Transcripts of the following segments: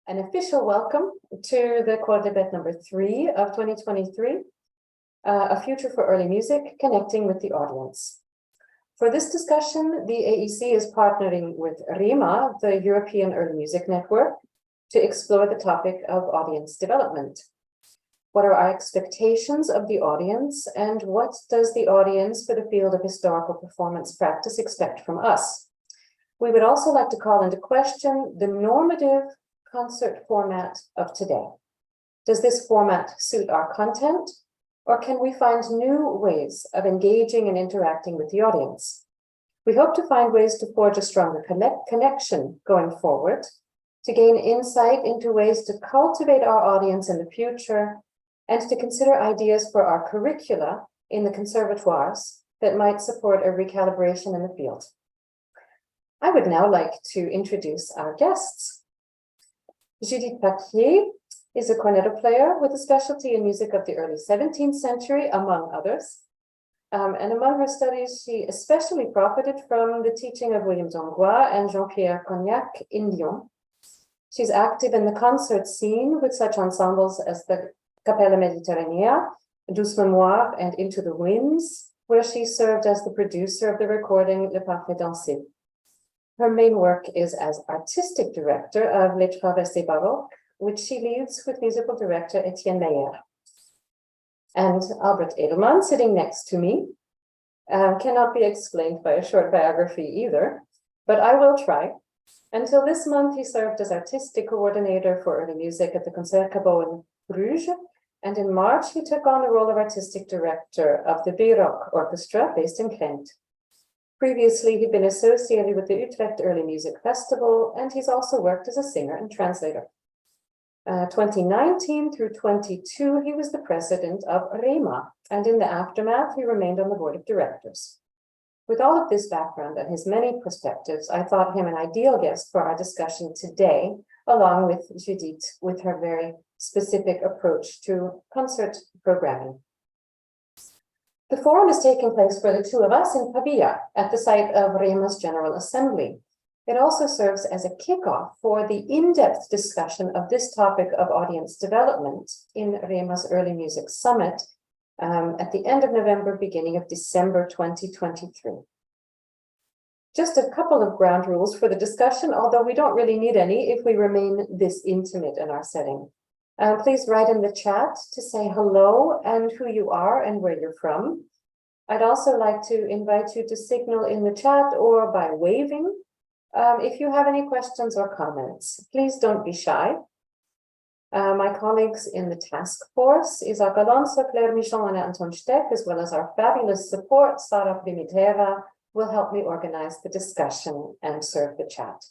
An official welcome to the Quodlibet number 3 of 2023, A Future for Early Music, Connecting with the Audience. For this discussion, the AEC is partnering with REMA, the European Early Music Network, to explore the topic of audience development. What are our expectations of the audience, and what does the audience for the field of historical performance practice expect from us? We would also like to call into question the normative concert format of today. Does this format suit our content, or can we find new ways of engaging and interacting with the audience? We hope to find ways to forge a stronger connection going forward, to gain insight into ways to cultivate our audience in the future, and to consider ideas for our curricula in the conservatoires that might support a recalibration in the field. I would now like to introduce our guests. Judith Paquier is a cornetto player with a specialty in music of the early 17th century, among others. And among her studies, she especially profited from the teaching of William d'Anglois and Jean-Pierre Cognac in Lyon. She's active in the concert scene with such ensembles as the Capella Mediterranea, Douce Mémoire, and Into the Winds, where she served as the producer of the recording Le Parfait Dansé. Her main work is as artistic director of Les Traversées Baroques, which she leads with musical director Etienne Meyer. And Albert Edelman, sitting next to me, cannot be explained by a short biography either, but I will try. Until this month, he served as artistic coordinator for early music at the Concertgebouw in Bruges, and in March, he took on the role of artistic director of the Baroque Orchestra based in Ghent. Previously, he'd been associated with the Utrecht Early Music Festival, and he's also worked as a singer and translator. 2019 through 22, he was the president of REMA, and in the aftermath, he remained on the board of directors. With all of this background and his many perspectives, I thought him an ideal guest for our discussion today, along with Judith, with her very specific approach to concert programming. The forum is taking place for the two of us in Pavia, at the site of REMA's General Assembly. It also serves as a kickoff for the in-depth discussion of this topic of audience development in REMA's Early Music Summit at the end of November, beginning of December 2023. Just a couple of ground rules for the discussion, although we don't really need any if we remain this intimate in our setting. Please write in the chat to say hello and who you are and where you're from. I'd also like to invite you to signal in the chat or by waving if you have any questions or comments. Please don't be shy. My colleagues in the task force, Isaac Alonso, Claire Michon, and Anton Steck, as well as our fabulous support, Sara Primitiva, will help me organize the discussion and serve the chat.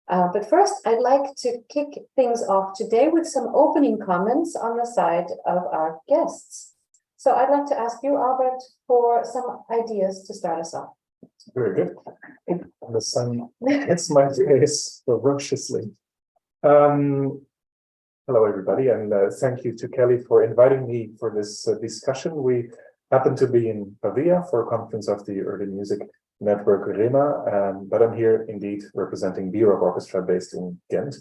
But first, I'd like to kick things off today with some opening comments on the side of our guests. So I'd like to ask you, Albert, for some ideas to start us off. Very good. The sun hits my face ferociously. Hello, everybody, and thank you to Kelly for inviting me for this discussion. We happen to be in Pavia for a conference of the Early Music Network REMA, but I'm here indeed representing Baroque Orchestra based in Ghent,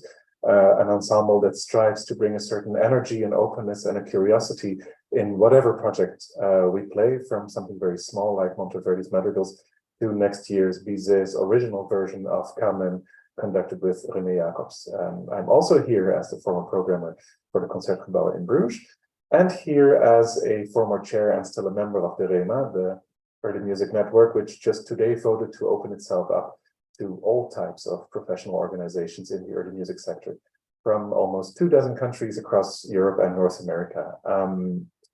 an ensemble that strives to bring a certain energy and openness and a curiosity in whatever project we play, from something very small like Monteverdi's Madrigals to next year's Bizet's original version of Carmen, conducted with René Jacobs. I'm also here as the former programmer for the Concertgebouw in Bruges, and here as a former chair and still a member of the REMA, the Early Music Network, which just today voted to open itself up to all types of professional organizations in the early music sector from almost 24 countries across Europe and North America.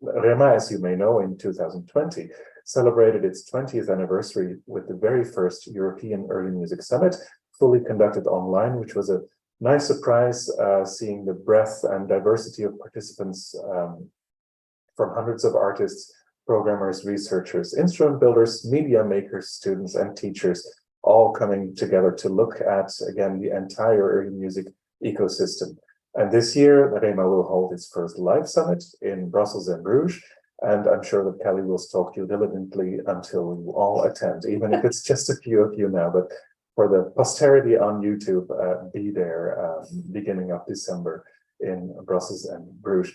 REMA, as you may know, in 2020, celebrated its 20th anniversary with the very first European Early Music Summit, fully conducted online, which was a nice surprise, seeing the breadth and diversity of participants from hundreds of artists, programmers, researchers, instrument builders, media makers, students, and teachers, all coming together to look at, again, the entire early music ecosystem. And this year, REMA will hold its first live summit in Brussels and Bruges, and I'm sure that Kelly will stalk you diligently until you all attend, even if it's just a few of you now. But for the posterity on YouTube, be there beginning of December in Brussels and Bruges.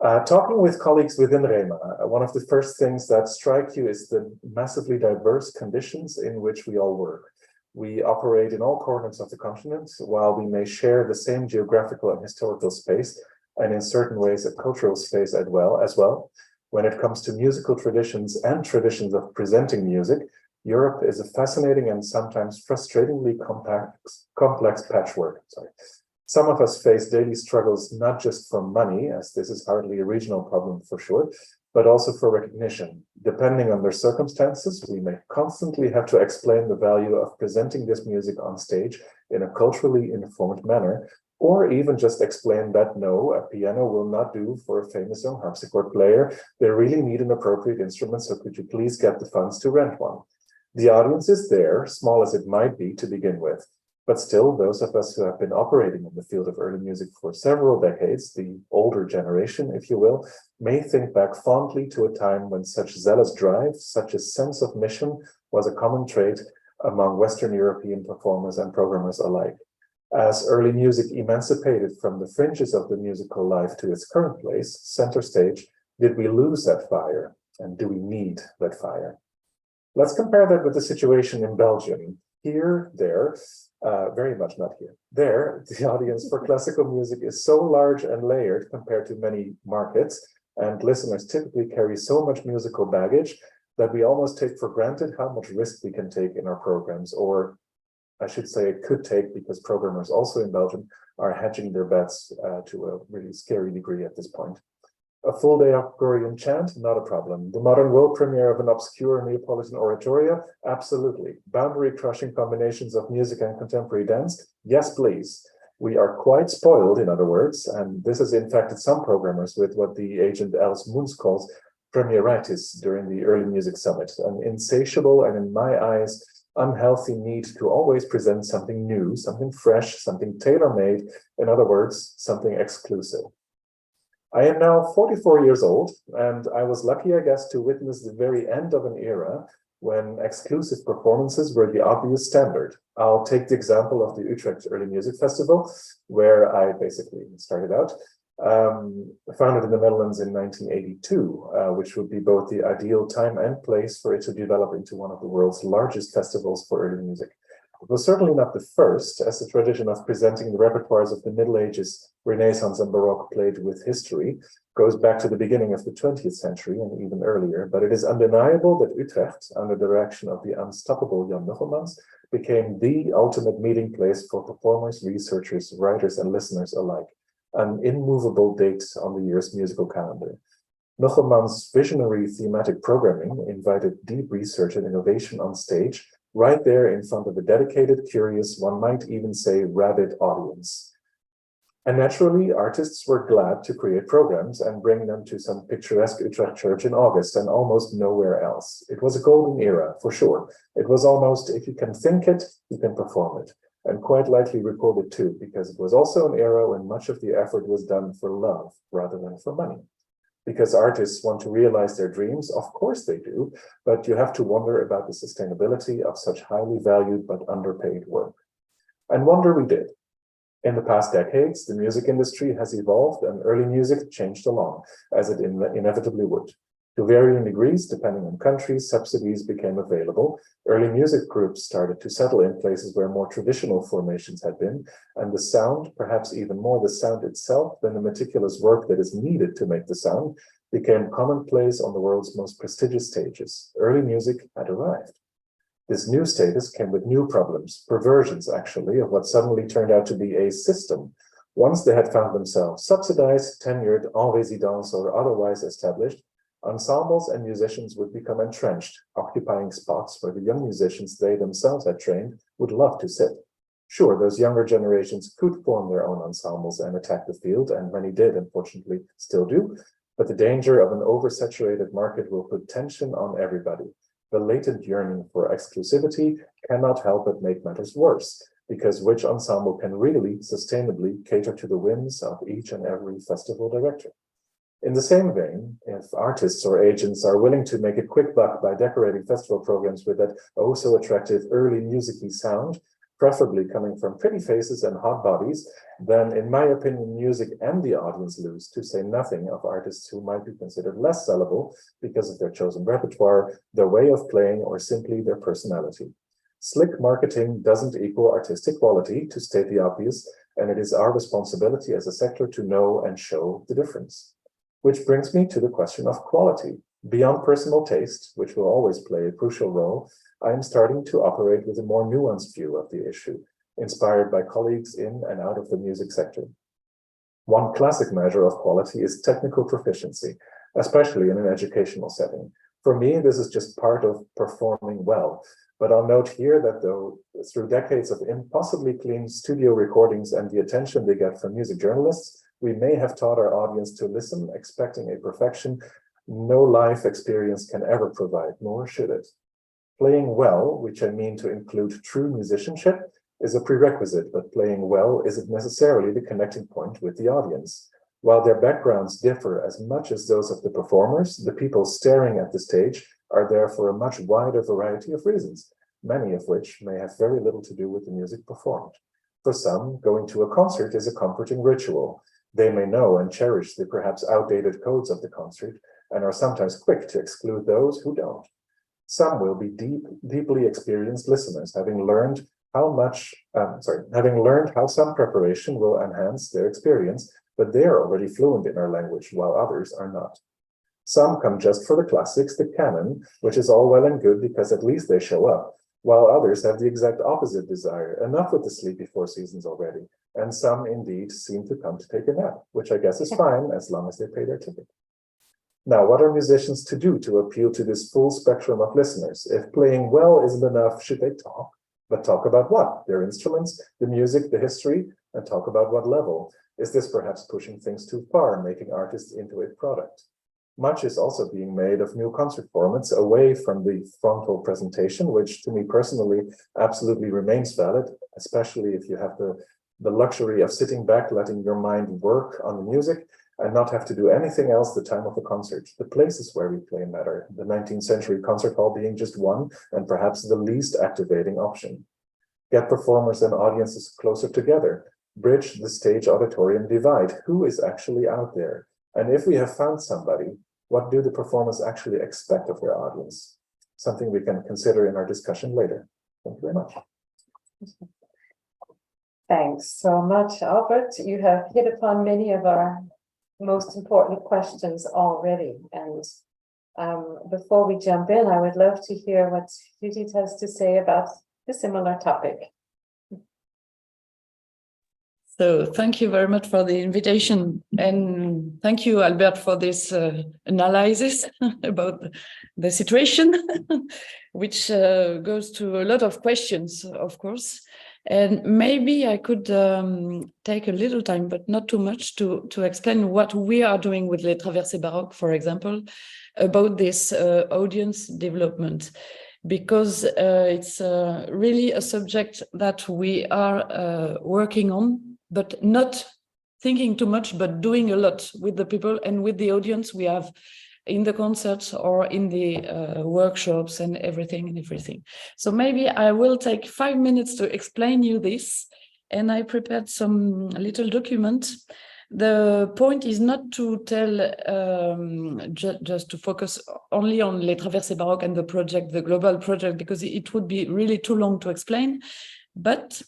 Talking with colleagues within REMA, one of the first things that strike you is the massively diverse conditions in which we all work. We operate in all corners of the continent, while we may share the same geographical and historical space, and in certain ways a cultural space as well. When it comes to musical traditions and traditions of presenting music, Europe is a fascinating and sometimes frustratingly complex patchwork. Some of us face daily struggles, not just for money, as this is hardly a regional problem for sure, but also for recognition. Depending on their circumstances, we may constantly have to explain the value of presenting this music on stage in a culturally informed manner, or even just explain that no, a piano will not do for a famous young harpsichord player. They really need an appropriate instrument, so could you please get the funds to rent one? The audience is there, small as it might be to begin with. But still, those of us who have been operating in the field of early music for several decades, the older generation, if you will, may think back fondly to a time when such zealous drive, such a sense of mission was a common trait among Western European performers and programmers alike. As early music emancipated from the fringes of the musical life to its current place, center stage, did we lose that fire? And do we need that fire? Let's compare that with the situation in Belgium. Here, there, very much not here. There, the audience for classical music is so large and layered compared to many markets, and listeners typically carry so much musical baggage that we almost take for granted how much risk we can take in our programs, or I should say it could take, because programmers also in Belgium are hedging their bets to a really scary degree at this point. A full day of Gregorian chant, not a problem. The modern world premiere of an obscure Neapolitan oratorio, absolutely. Boundary-crushing combinations of music and contemporary dance, yes, please. We are quite spoiled, in other words, and this has infected some programmers with what the agent Alice Moons calls premieritis during the early music summit, an insatiable and, in my eyes, unhealthy need to always present something new, something fresh, something tailor-made, in other words, something exclusive. I am now 44 years old, and I was lucky, I guess, to witness the very end of an era when exclusive performances were the obvious standard. I'll take the example of the Utrecht Early Music Festival, where I basically started out, founded in the Netherlands in 1982, which would be both the ideal time and place for it to develop into one of the world's largest festivals for early music. It was certainly not the first, as the tradition of presenting the repertoires of the Middle Ages, Renaissance, and Baroque played with history goes back to the beginning of the 20th century and even earlier, but it is undeniable that Utrecht, under the direction of the unstoppable Jan Nuchelmans, became the ultimate meeting place for performers, researchers, writers, and listeners alike, an immovable date on the year's musical calendar. Nuchelmans' visionary thematic programming invited deep research and innovation on stage, right there in front of a dedicated, curious, one might even say rabid audience. And naturally, artists were glad to create programs and bring them to some picturesque Utrecht church in August and almost nowhere else. It was a golden era, for sure. It was almost, if you can think it, you can perform it. And quite likely record it too, because it was also an era when much of the effort was done for love rather than for money. Because artists want to realize their dreams, of course they do, but you have to wonder about the sustainability of such highly valued but underpaid work. And wonder we did. In the past decades, the music industry has evolved and early music changed along, as it inevitably would. To varying degrees, depending on countries, subsidies became available. Early music groups started to settle in places where more traditional formations had been, and the sound, perhaps even more the sound itself than the meticulous work that is needed to make the sound, became commonplace on the world's most prestigious stages. Early music had arrived. This new status came with new problems, perversions actually, of what suddenly turned out to be a system. Once they had found themselves subsidized, tenured, en résidence, or otherwise established, ensembles and musicians would become entrenched, occupying spots where the young musicians they themselves had trained would love to sit. Sure, those younger generations could form their own ensembles and attack the field, and many did, unfortunately, still do, but the danger of an oversaturated market will put tension on everybody. The latent yearning for exclusivity cannot help but make matters worse, because which ensemble can really, sustainably cater to the whims of each and every festival director? In the same vein, if artists or agents are willing to make a quick buck by decorating festival programs with that oh so attractive early music-y sound, preferably coming from pretty faces and hot bodies, then in my opinion, music and the audience lose, to say nothing of artists who might be considered less sellable because of their chosen repertoire, their way of playing, or simply their personality. Slick marketing doesn't equal artistic quality, to state the obvious, and it is our responsibility as a sector to know and show the difference. Which brings me to the question of quality. Beyond personal taste, which will always play a crucial role, I am starting to operate with a more nuanced view of the issue, inspired by colleagues in and out of the music sector. One classic measure of quality is technical proficiency, especially in an educational setting. For me, this is just part of performing well. But I'll note here that though through decades of impossibly clean studio recordings and the attention they get from music journalists, we may have taught our audience to listen, expecting a perfection no life experience can ever provide, nor should it. Playing well, which I mean to include true musicianship, is a prerequisite, but playing well isn't necessarily the connecting point with the audience. While their backgrounds differ as much as those of the performers, the people staring at the stage are there for a much wider variety of reasons, many of which may have very little to do with the music performed. For some, going to a concert is a comforting ritual. They may know and cherish the perhaps outdated codes of the concert and are sometimes quick to exclude those who don't. Some will be deeply experienced listeners, having learned how some preparation will enhance their experience, but they are already fluent in our language, while others are not. Some come just for the classics, the canon, which is all well and good because at least they show up, while others have the exact opposite desire, enough with the sleepy Four Seasons already, and some indeed seem to come to take a nap, which I guess is fine as long as they pay their ticket. Now, what are musicians to do to appeal to this full spectrum of listeners? If playing well isn't enough, should they talk? But talk about what? Their instruments, the music, the history, and talk about what level? Is this perhaps pushing things too far, making artists into a product? Much is also being made of new concert formats away from the frontal presentation, which to me personally absolutely remains valid, especially if you have the luxury of sitting back, letting your mind work on the music and not have to do anything else the time of a concert. The places where we play matter, the 19th century concert hall being just one and perhaps the least activating option. Get performers and audiences closer together, bridge the stage auditorium divide. Who is actually out there? And if we have found somebody, what do the performers actually expect of their audience? Something we can consider in our discussion later. Thank you very much. Thanks so much, Albert. You have hit upon many of our most important questions already. And before we jump in, I would love to hear what Judith has to say about a similar topic. So thank you very much for the invitation. And thank you, Albert, for this analysis about the situation, which goes to a lot of questions, of course. And maybe I could take a little time, but not too much, to explain what we are doing with Les Traversées Baroques, for example, about this audience development, because it's really a subject that we are working on, but not thinking too much, but doing a lot with the people and with the audience we have in the concerts or in the workshops and everything. So maybe I will take 5 minutes to explain you this. And I prepared some little document. The point is not to tell, just to focus only on Les Traversées Baroques and the project, the global project, because it would be really too long to explain, but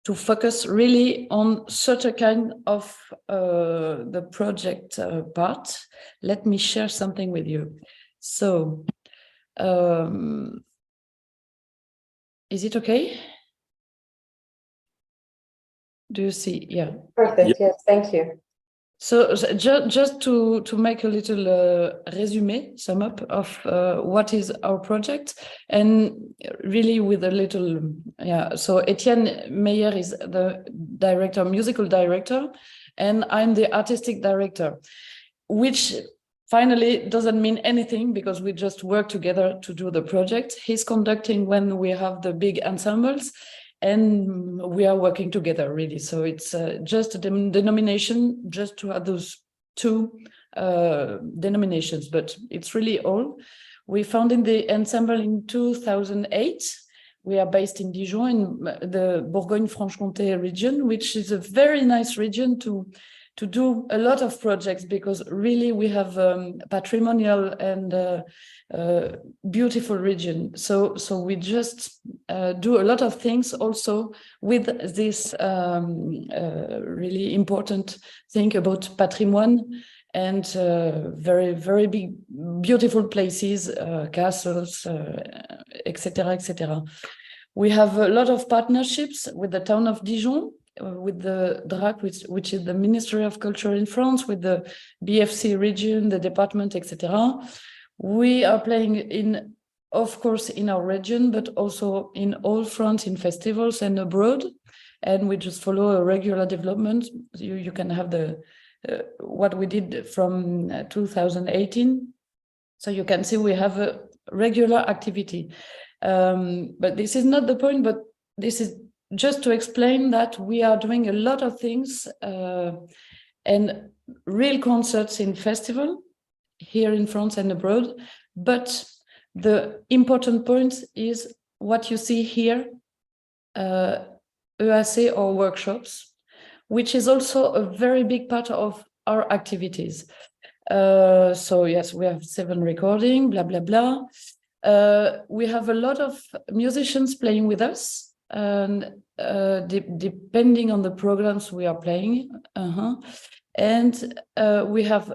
to focus really on such a kind of the project part. Let me share something with you. So, is it okay? Do you see? Yeah. Perfect. Yes, thank you. So just to make a little resume, sum up of what is our project, and really with a little, so Etienne Meyer is the director, musical director, and I'm the artistic director, which finally doesn't mean anything because we just work together to do the project. He's conducting when we have the big ensembles, and we are working together really. So it's just a denomination, just to have those two denominations, but it's really all. We founded the ensemble in 2008 we are based in Dijon, in the Bourgogne-Franche-Comté region, which is a very nice region to do a lot of projects, because really we have patrimonial and beautiful region. So we just do a lot of things also with this really important thing about patrimoine and very, very big, beautiful places, castles, etc., etc. We have a lot of partnerships with the town of Dijon, with the DRAC, which is the Ministry of Culture in France, with the BFC region, the department, etc. We are playing in, of course, in our region, but also in all France, in festivals and abroad. And we just follow a regular development. You can have the what we did from 2018. So you can see we have a regular activity. But this is not the point, but this is just to explain that we are doing a lot of things and real concerts in festival here in France and abroad. But the important point is what you see here, EAC or workshops, which is also a very big part of our activities. So yes, we have 7 recording, blah, blah, blah. We have a lot of musicians playing with us, and depending on the programs we are playing. And we have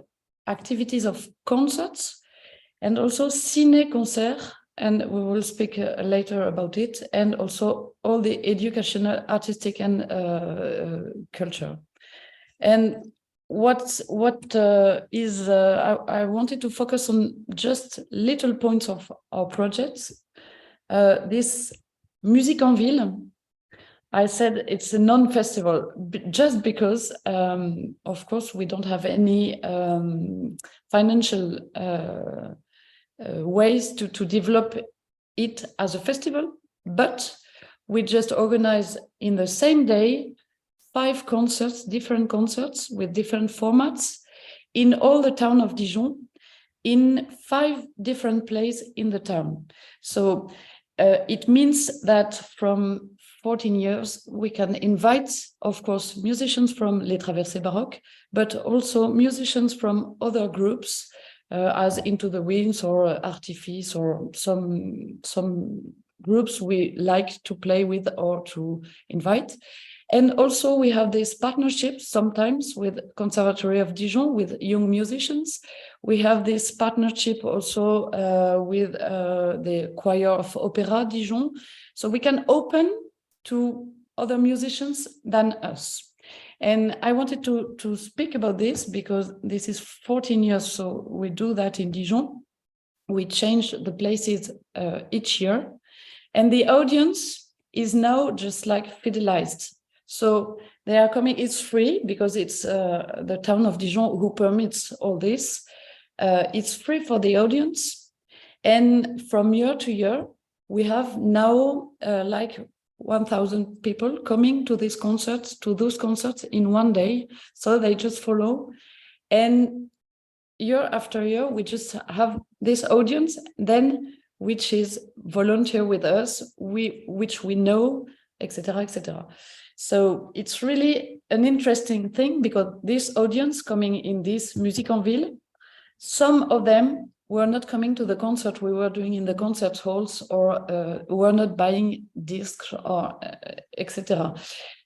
activities of concerts and also ciné-concert, and we will speak later about it, and also all the educational, artistic and culture. And I wanted to focus on just little points of our projects. This Musique en Ville, I said it's a non-festival, just because, of course, we don't have any financial ways to develop it as a festival, but we just organize in the same day 5 concerts, different concerts with different formats in all the town of Dijon, in 5 different places in the town. So it means that from 14 years, we can invite, of course, musicians from Les Traversées Baroques, but also musicians from other groups, as Into the Winds or Artifice, or some groups we like to play with or to invite. And also we have this partnership sometimes with Conservatory of Dijon, with young musicians. We have this partnership also with the Choir of Opéra Dijon. So we can open to other musicians than us. And I wanted to speak about this because this is 14 years, so we do that in Dijon. We change the places each year, and the audience is now just like fidelized. So they are coming, it's free because it's the town of Dijon who permits all this. It's free for the audience. And from year to year, we have now like 1,000 people coming to these concerts, to those concerts in one day. So they just follow. And year after year, we just have this audience, then which is volunteer with us, which we know, etc., etc. So it's really an interesting thing because this audience coming in this Musique en Ville, some of them were not coming to the concert we were doing in the concert halls, or were not buying discs, or etc.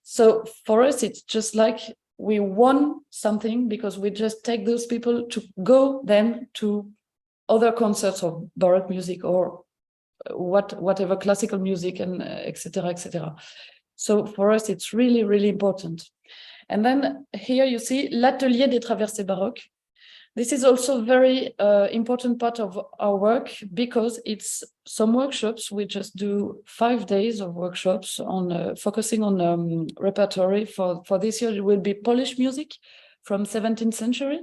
So for us, it's just like we won something because we just take those people to go then to other concerts of Baroque music or whatever classical music, and etc., etc. So for us, it's really, really important. And then here you see l'Atelier des Traversées Baroques. This is also a very important part of our work because it's some workshops. We just do 5 days of workshops on focusing on repertory. For this year, it will be Polish music from 17th century.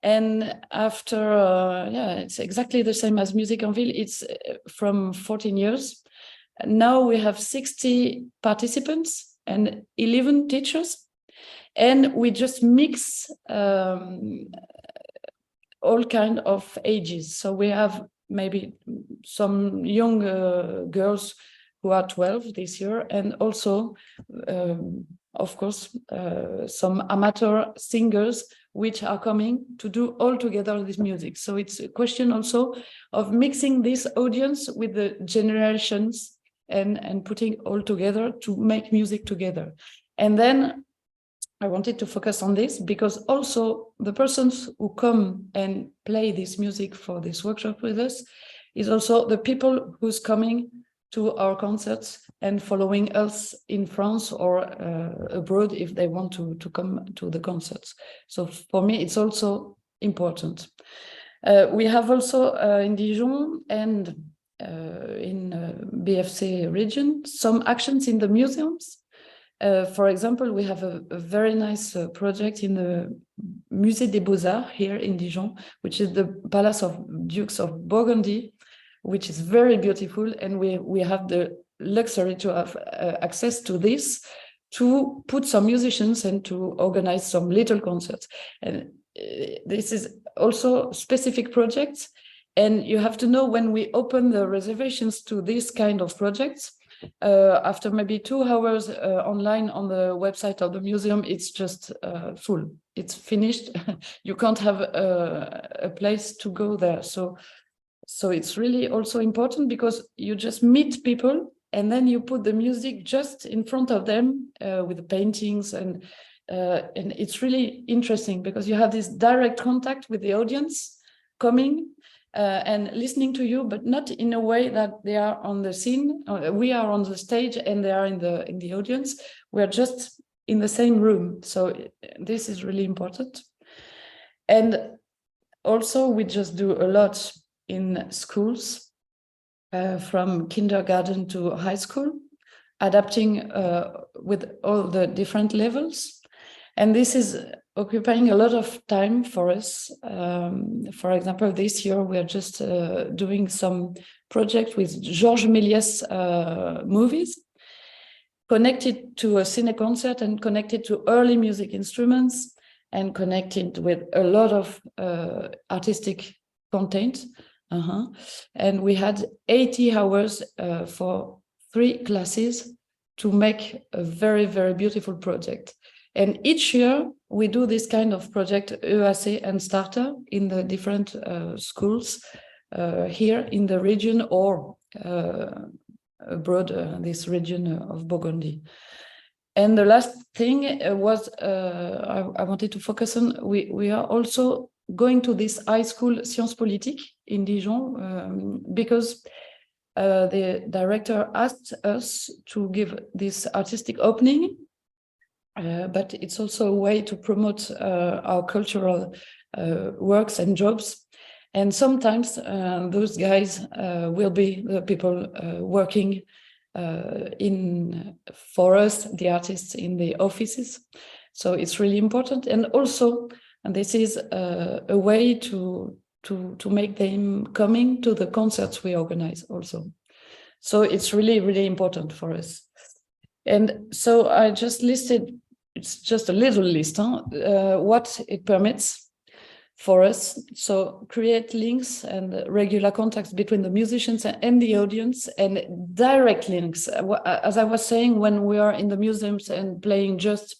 And after, it's exactly the same as Musique en Ville. It's from 14 years. Now we have 60 participants and 11 teachers. And we just mix all kind of ages. So we have maybe some young girls who are 12 this year, and also, of course, some amateur singers which are coming to do all together this music. So it's a question also of mixing this audience with the generations and putting all together to make music together. And then I wanted to focus on this because also the persons who come and play this music for this workshop with us is also the people who's coming to our concerts and following us in France or abroad if they want to come to the concerts. So for me, it's also important. We have also in Dijon and in BFC region some actions in the museums. For example, we have a very nice project in the Musée des Beaux-Arts here in Dijon, which is the Palace of Dukes of Burgundy, which is very beautiful, and we have the luxury to have access to this, to put some musicians and to organize some little concerts. And this is also specific projects, and you have to know when we open the reservations to this kind of projects, after maybe 2 hours online on the website of the museum, it's just full. It's finished. You can't have a place to go there. So it's really also important because you just meet people and then you put the music just in front of them with the paintings, and it's really interesting because you have this direct contact with the audience coming and listening to you, but not in a way that they are on the scene. We are on the stage and they are in the audience. We are just in the same room. So this is really important. And also we just do a lot in schools, from kindergarten to high school, adapting with all the different levels. And this is occupying a lot of time for us. For example, this year we are just doing some project with Georges Méliès movies, connected to a cine concert and connected to early music instruments and connected with a lot of artistic content. And we had 80 hours for 3 classes to make a very, very beautiful project. And each year we do this kind of project, EAC and Starter, in the different schools here in the region or abroad, this region of Burgundy. And the last thing was I wanted to focus on, we are also going to this high school Sciences Politiques in Dijon because the director asked us to give this artistic opening, but it's also a way to promote our cultural works and jobs. And sometimes those guys will be the people working for us, the artists in the offices. So it's really important. And also, and this is a way to make them coming to the concerts we organize also. So it's really, really important for us. And so I just listed, it's just a little list, what it permits for us. So create links and regular contacts between the musicians and the audience, and direct links. As I was saying, when we are in the museums and playing just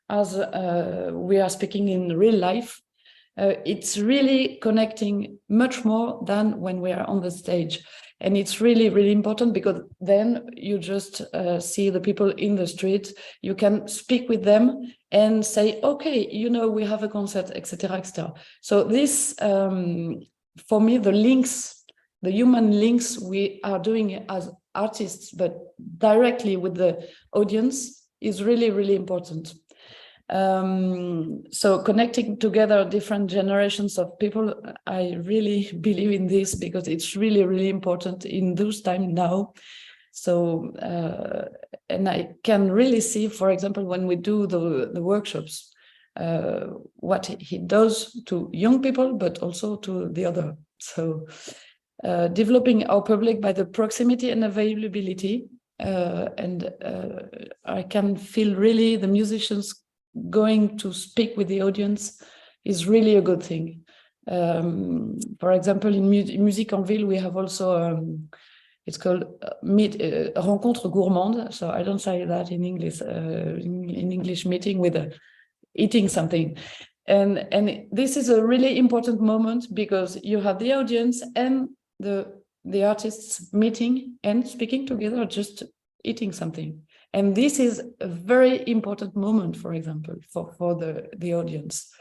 as we are speaking in real life, it's really connecting much more than when we are on the stage. And it's really, really important because then you just see the people in the street, you can speak with them and say, okay, you know, we have a concert, etc., etc. So this, for me, the links, the human links we are doing as artists, but directly with the audience is really, really important. So connecting together different generations of people, I really believe in this because it's really, really important in those times now. So, and I can really see, for example, when we do the workshops, what he does to young people, but also to the other. So developing our public by the proximity and availability. And I can feel really the musicians going to speak with the audience is really a good thing. For example, in Musique en Ville, we have also It's called rencontre gourmande. So I don't say that in English. In English, meeting with eating something, and this is a really important moment because you have the audience and the artists meeting and speaking together, just eating something. And this is a very important moment, for example, for the audience.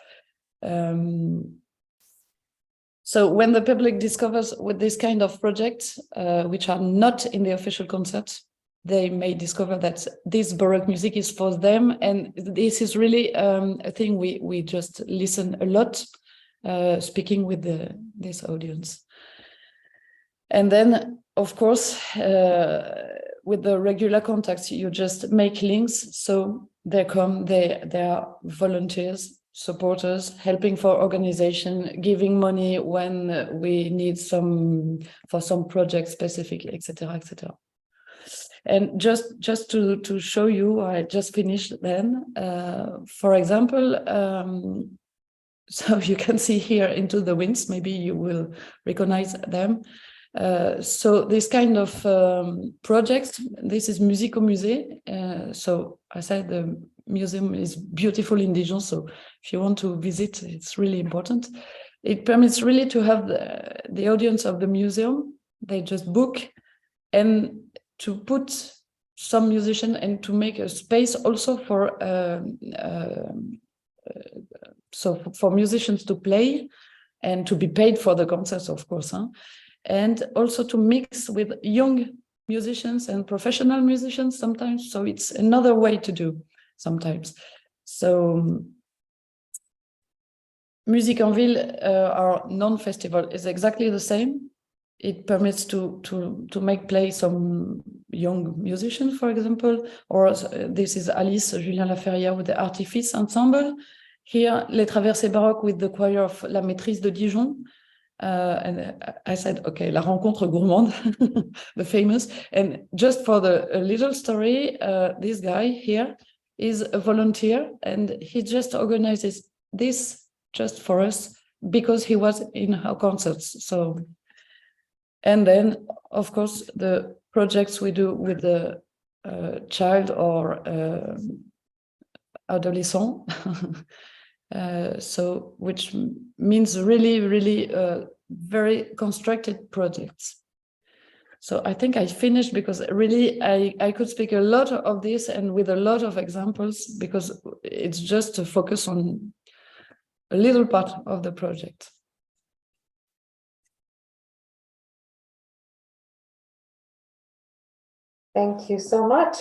So when the public discovers with this kind of projects, which are not in the official concert, they may discover that this Baroque music is for them. And this is really a thing we just listen a lot, speaking with this audience. And then, of course, with the regular contacts, you just make links. So they come, they are volunteers, supporters, helping for organization, giving money when we need for some project specific, etc., etc. And just to show you, I just finished then. For example, so you can see here into the winds, maybe you will recognize them. So this kind of projects, this is Musico-Musée. So I said the museum is beautiful in Dijon, so if you want to visit, it's really important. It permits really to have the audience of the museum, they just book, and to put some musician and to make a space also for for musicians to play and to be paid for the concerts, of course, and also to mix with young musicians and professional musicians sometimes. So it's another way to do sometimes. So Musique en Ville, our non-festival, is exactly the same. It permits to make play some young musicians, for example, or this is Alice Julien Laferrière with the Artifice Ensemble. Here, Les Traversées Baroques with the choir of La Maîtrise de Dijon. And I said, okay, La Rencontre Gourmande, the famous. And just for the little story, this guy here is a volunteer, and he just organizes this just for us because he was in our concerts. So, and then, of course, the projects we do with the child or adolescent. So, which means really very constructed projects. So I think I finished because really I could speak a lot of this and with a lot of examples because it's just to focus on a little part of the project. Thank you so much.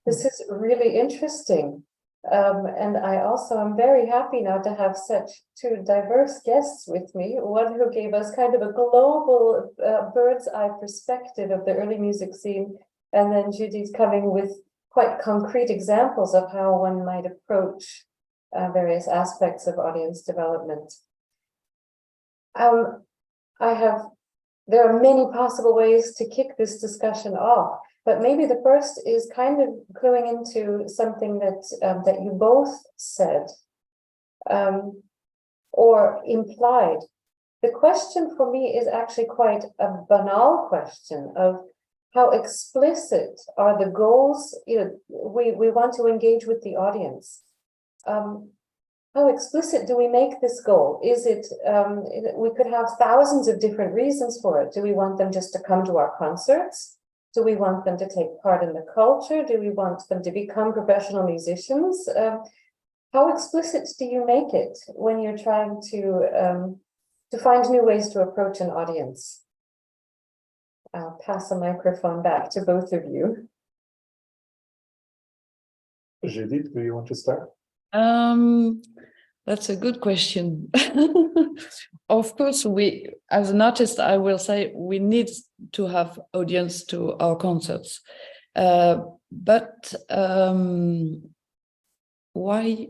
This is really interesting. And I also am very happy now to have such two diverse guests with me, one who gave us kind of a global bird's eye perspective of the early music scene, and then Judy's coming with quite concrete examples of how one might approach various aspects of audience development. There are many possible ways to kick this discussion off. But maybe the first is kind of cluing into something that that you both said or implied. The question for me is actually quite a banal question of how explicit are the goals. You know, we want to engage with the audience. How explicit do we make this goal? Is it, we could have thousands of different reasons for it. Do we want them just to come to our concerts? Do we want them to take part in the culture? Do we want them to become professional musicians? How explicit do you make it when you're trying to find new ways to approach an audience? I'll pass the microphone back to both of you. Judith, do you want to start? That's a good question. Of course, we, as an artist, I will say we need to have audience to our concerts. But why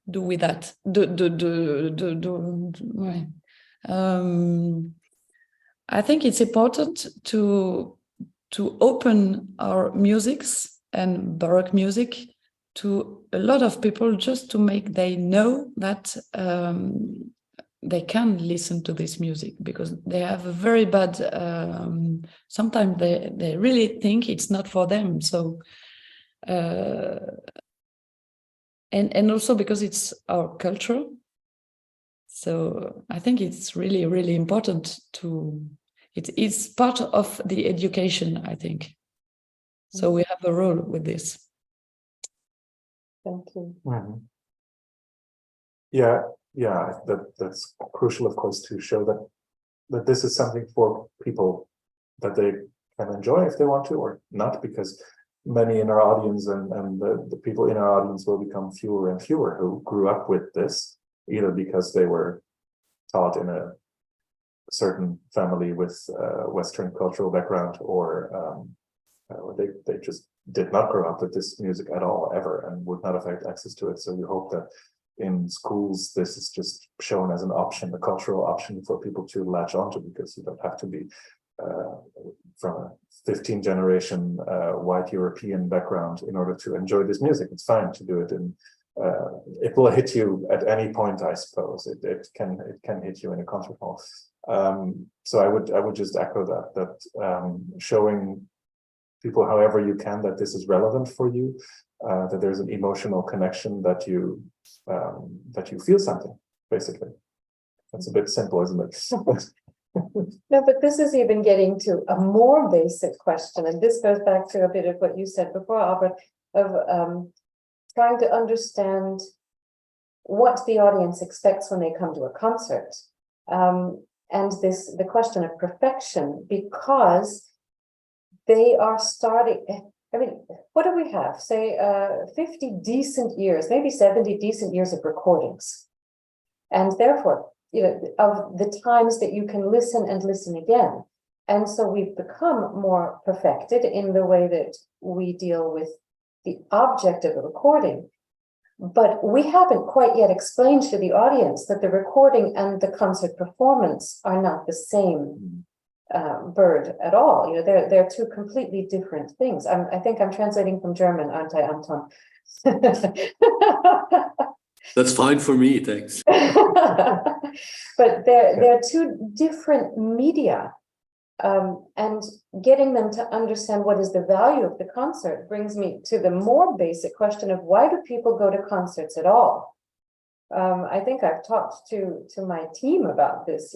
do we that? Why? I think it's important to open our musics and Baroque music to a lot of people, just to make they know that they can listen to this music, because they have a very bad, sometimes they really think it's not for them. So, and also because it's our culture. So I think it's really, really important it's part of the education, I think. So we have a role with this. Thank you. Mhm. Yeah, that's crucial, of course, to show that this is something for people that they can enjoy if they want to, or not, because many in our audience and the people in our audience will become fewer and fewer who grew up with this, either because they were taught in a certain family with Western cultural background, or they just did not grow up with this music at all, ever, and would not have had access to it. So we hope that in schools, this is just shown as an option, a cultural option for people to latch onto, because you don't have to be from a 15th generation white European background in order to enjoy this music. It's fine to do it in. It will hit you at any point, I suppose. It can hit you in a concert hall. So I would just echo that showing people, however you can, that this is relevant for you, that there's an emotional connection, that you feel something, basically. That's a bit simple, isn't it? No, but this is even getting to a more basic question, and this goes back to a bit of what you said before, Albert, of trying to understand what the audience expects when they come to a concert. And the question of perfection, because they are starting, I mean, what do we have? Say 50 decent years, maybe 70 decent years of recordings. And therefore, of the times that you can listen and listen again. And so we've become more perfected in the way that we deal with the object of the recording. But we haven't quite yet explained to the audience that the recording and the concert performance are not the same bird at all. They're two completely different things. I think I'm translating from German, aren't I, Anton? That's fine for me, thanks. But they're two different media, and getting them to understand what is the value of the concert brings me to the more basic question of, why do people go to concerts at all? I think I've talked to my team about this.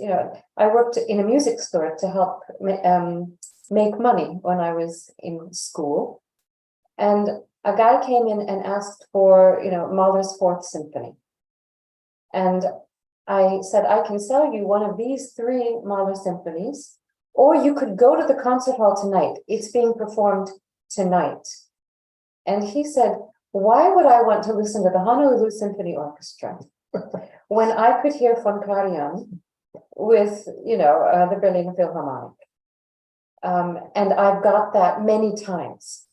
I worked in a music store to help make money when I was in school, and a guy came in and asked for Mahler's Fourth Symphony, and I said, I can sell you one of these 3 Mahler symphonies, or you could go to the concert hall tonight. It's being performed tonight. And he said, why would I want to listen to the Honolulu Symphony Orchestra when I could hear von Karajan with, the Berlin Philharmonic? And I've got that many times.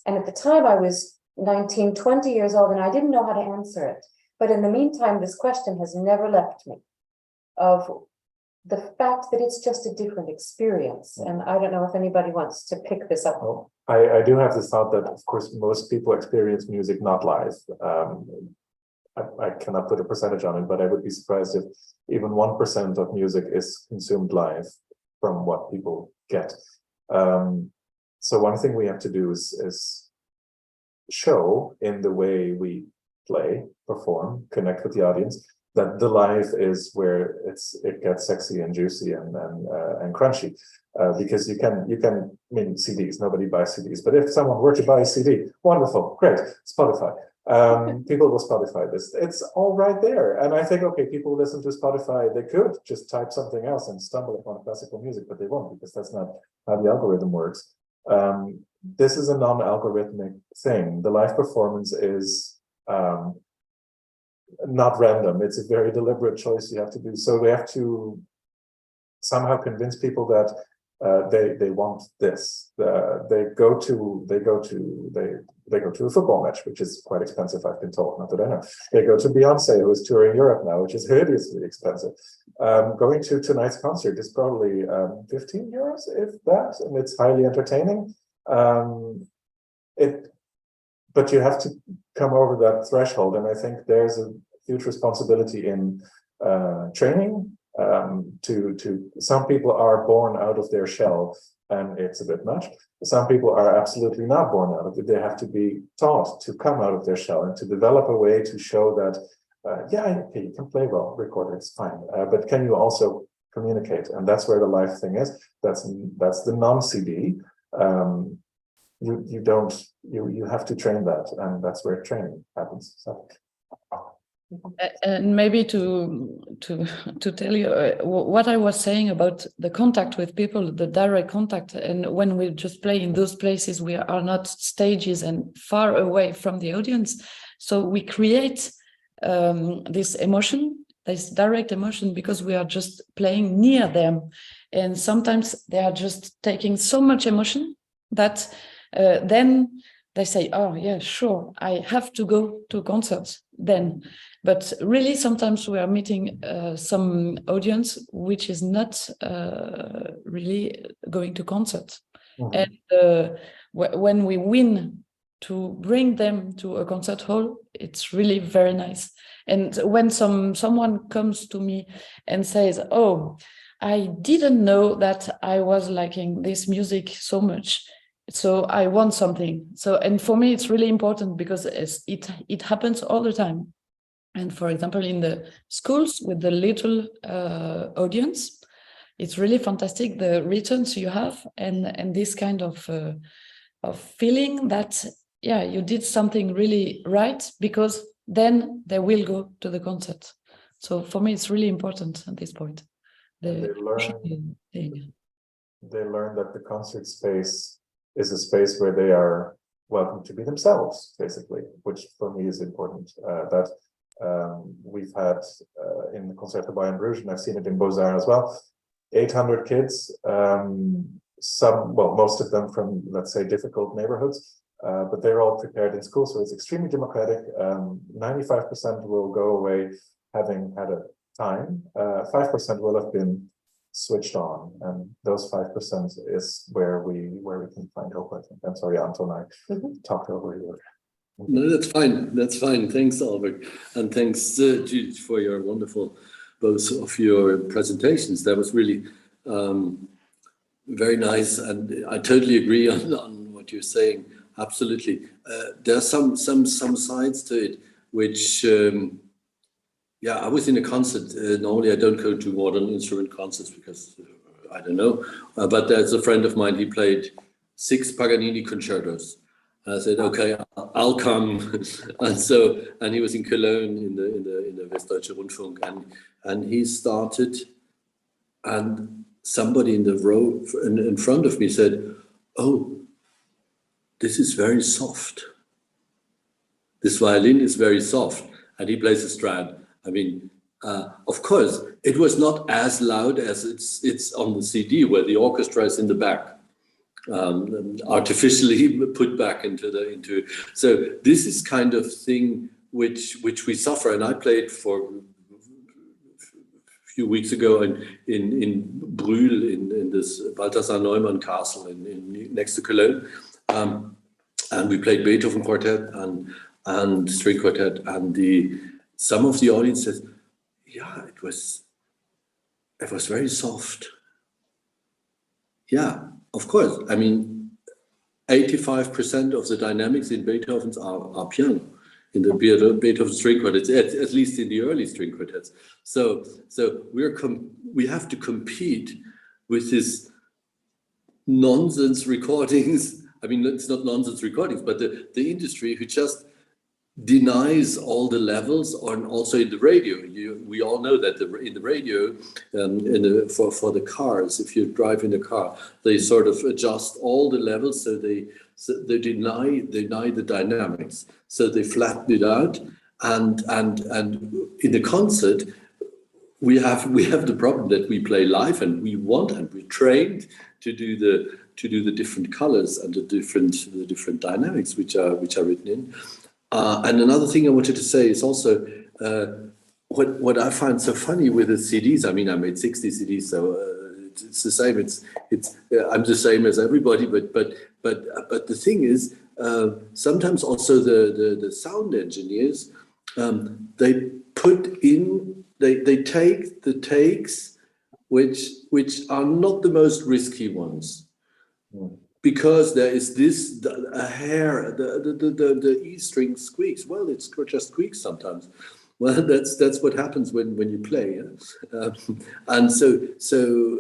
And at the time I was 19, 20 years old, and I didn't know how to answer it. But in the meantime, this question has never left me, of the fact that it's just a different experience. And I don't know if anybody wants to pick this up. Well, I do have this thought that, of course, most people experience music not live. I cannot put a percentage on it, but I would be surprised if even 1% of music is consumed live from what people get. So one thing we have to do is show in the way we play, perform, connect with the audience, that the live is where it gets sexy and juicy and crunchy, because you can I mean, CDs, nobody buys CDs, but if someone were to buy a CD, wonderful, great, Spotify, people will Spotify this, it's all right there. And I think, okay, people listen to Spotify, they could just type something else and stumble upon classical music, but they won't, because that's not how the algorithm works. This is a non-algorithmic thing. The live performance is not random. It's a very deliberate choice you have to do. So we have to somehow convince people that they want this. They go to a football match, which is quite expensive, I've been told, not that I know. They go to Beyonce, who is touring Europe now, which is hideously expensive. Going to tonight's concert is probably 15 euros, if that, and it's highly entertaining. But you have to come over that threshold, and I think there's a huge responsibility in training. To some people are born out of their shell, and it's a bit much. Some people are absolutely not born out of it. They have to be taught to come out of their shell and to develop a way to show that, yeah, okay, you can play well, record it's fine, but can you also communicate? And that's where the live thing is. That's the non-CD. You have to train that, and that's where training happens. So. And maybe to tell you what I was saying about the contact with people, the direct contact, and when we just play in those places, we are not stages and far away from the audience, so we create this emotion, this direct emotion, because we are just playing near them, and sometimes they are just taking so much emotion that then they say, oh yeah, sure, I have to go to concerts then. But really, sometimes we are meeting some audience which is not really going to concerts. Mm-hmm. And when we win to bring them to a concert hall, it's really very nice. And when someone comes to me and says, oh, I didn't know that I was liking this music so much, so I want something. So, and for me, it's really important because it happens all the time. And for example, in the schools with the little audience, it's really fantastic the returns you have and this kind of feeling that, yeah, you did something really right, because then they will go to the concert. So for me, it's really important at this point. They learn that the concert space is a space where they are welcome to be themselves, basically, which for me is important. We've had in the Concerto Bayern Bruges, and I've seen it in Beaux-Arts as well, 800 kids, most of them from, let's say, difficult neighborhoods, but they're all prepared in school, so it's extremely democratic. 95% will go away having had a time, 5% will have been switched on, and those 5% is where we can find hope, I think. I'm sorry, Anton, I talked over you. No, that's fine. That's fine. Thanks, Albert. And thanks, Judith, for your wonderful, both of your presentations. That was really very nice. And I totally agree on what you're saying. Absolutely. There are some sides to it, which, I was in a concert. Normally, I don't go to modern instrument concerts because, I don't know. But there's a friend of mine, he played 6 Paganini concertos. I said, okay, I'll come, and he was in Cologne in the Westdeutsche Rundfunk, and he started, and somebody in the row in front of me said, "Oh, this is very soft. This violin is very soft," and he plays a Strad. I mean, of course, it was not as loud as it's on the CD where the orchestra is in the back. Artificially put back into so this is kind of thing which we suffer, and I played for a few weeks ago in Brühl in this Balthasar Neumann castle in next to Cologne, and we played Beethoven quartet and string quartet, and some of the audience says, yeah, it was very soft. Yeah. Of course, I mean, 85% of the dynamics in Beethoven's are piano, in the Beethoven string quartets, at least in the early string quartets. So we have to compete with this nonsense recordings. I mean, it's not nonsense recordings, but the industry who just denies all the levels, and also in the radio. We all know that in the radio, for the cars, if you drive in a car, they sort of adjust all the levels, so they deny the dynamics, so they flatten it out, and in the concert we have the problem that we play live, and we're trained to do the different colors and the different dynamics which are written in. And another thing I wanted to say is also what I find so funny with the CDs. I mean, I made 60 CDs, so it's the same. I'm the same as everybody. But the thing is, sometimes also the sound engineers, they put in they take the takes which are not the most risky ones. Because there is a hair, the E string squeaks. Well, it's just squeaks sometimes. Well, that's what happens when you play. And so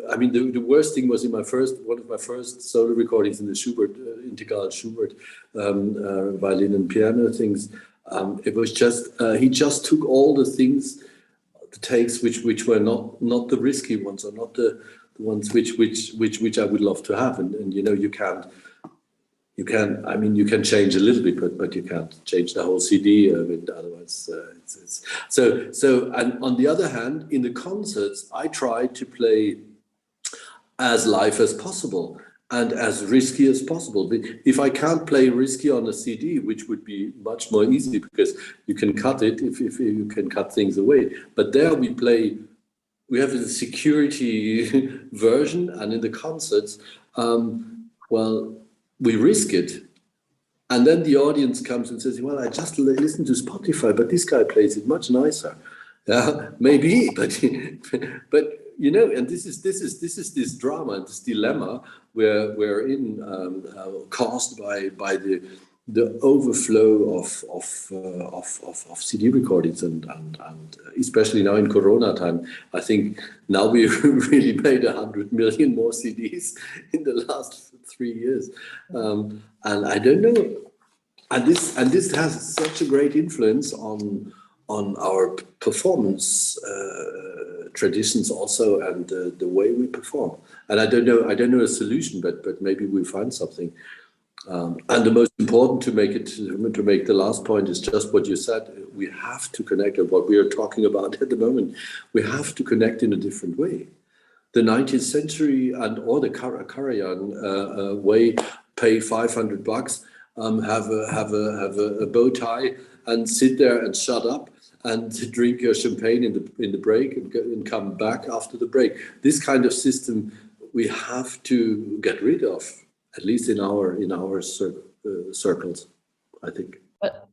I mean, the worst thing was in one of my first solo recordings in the Schubert, Integral Schubert, violin and piano things. It was just he just took all the things, the takes which were not the risky ones, or not the ones which I would love to have, and you know, you can I mean, you can change a little bit, but you can't change the whole CD. Otherwise, it's so. And on the other hand, in the concerts, I try to play as live as possible and as risky as possible. If I can't play risky on a CD, which would be much more easy because you can cut it if you can cut things away. But there we have a security version, and in the concerts, well, we risk it. And then the audience comes and says, well, I just listened to Spotify, but this guy plays it much nicer. Yeah, maybe, but you know, and this is this drama, this dilemma we're in, caused by the overflow of CD recordings, and especially now in Corona time. I think now we really made 100 million more CDs in the last 3 years, and I don't know, and this has such a great influence on our performance traditions also, and the way we perform. And I don't know a solution, but maybe we'll find something. And the most important to make the last point is just what you said. We have to connect, and what we are talking about at the moment, we have to connect in a different way. The 19th century or the Karajan way, pay $500, have a bow tie and sit there and shut up and drink your champagne in the break and come back after the break. This kind of system we have to get rid of, at least in our circles, I think. But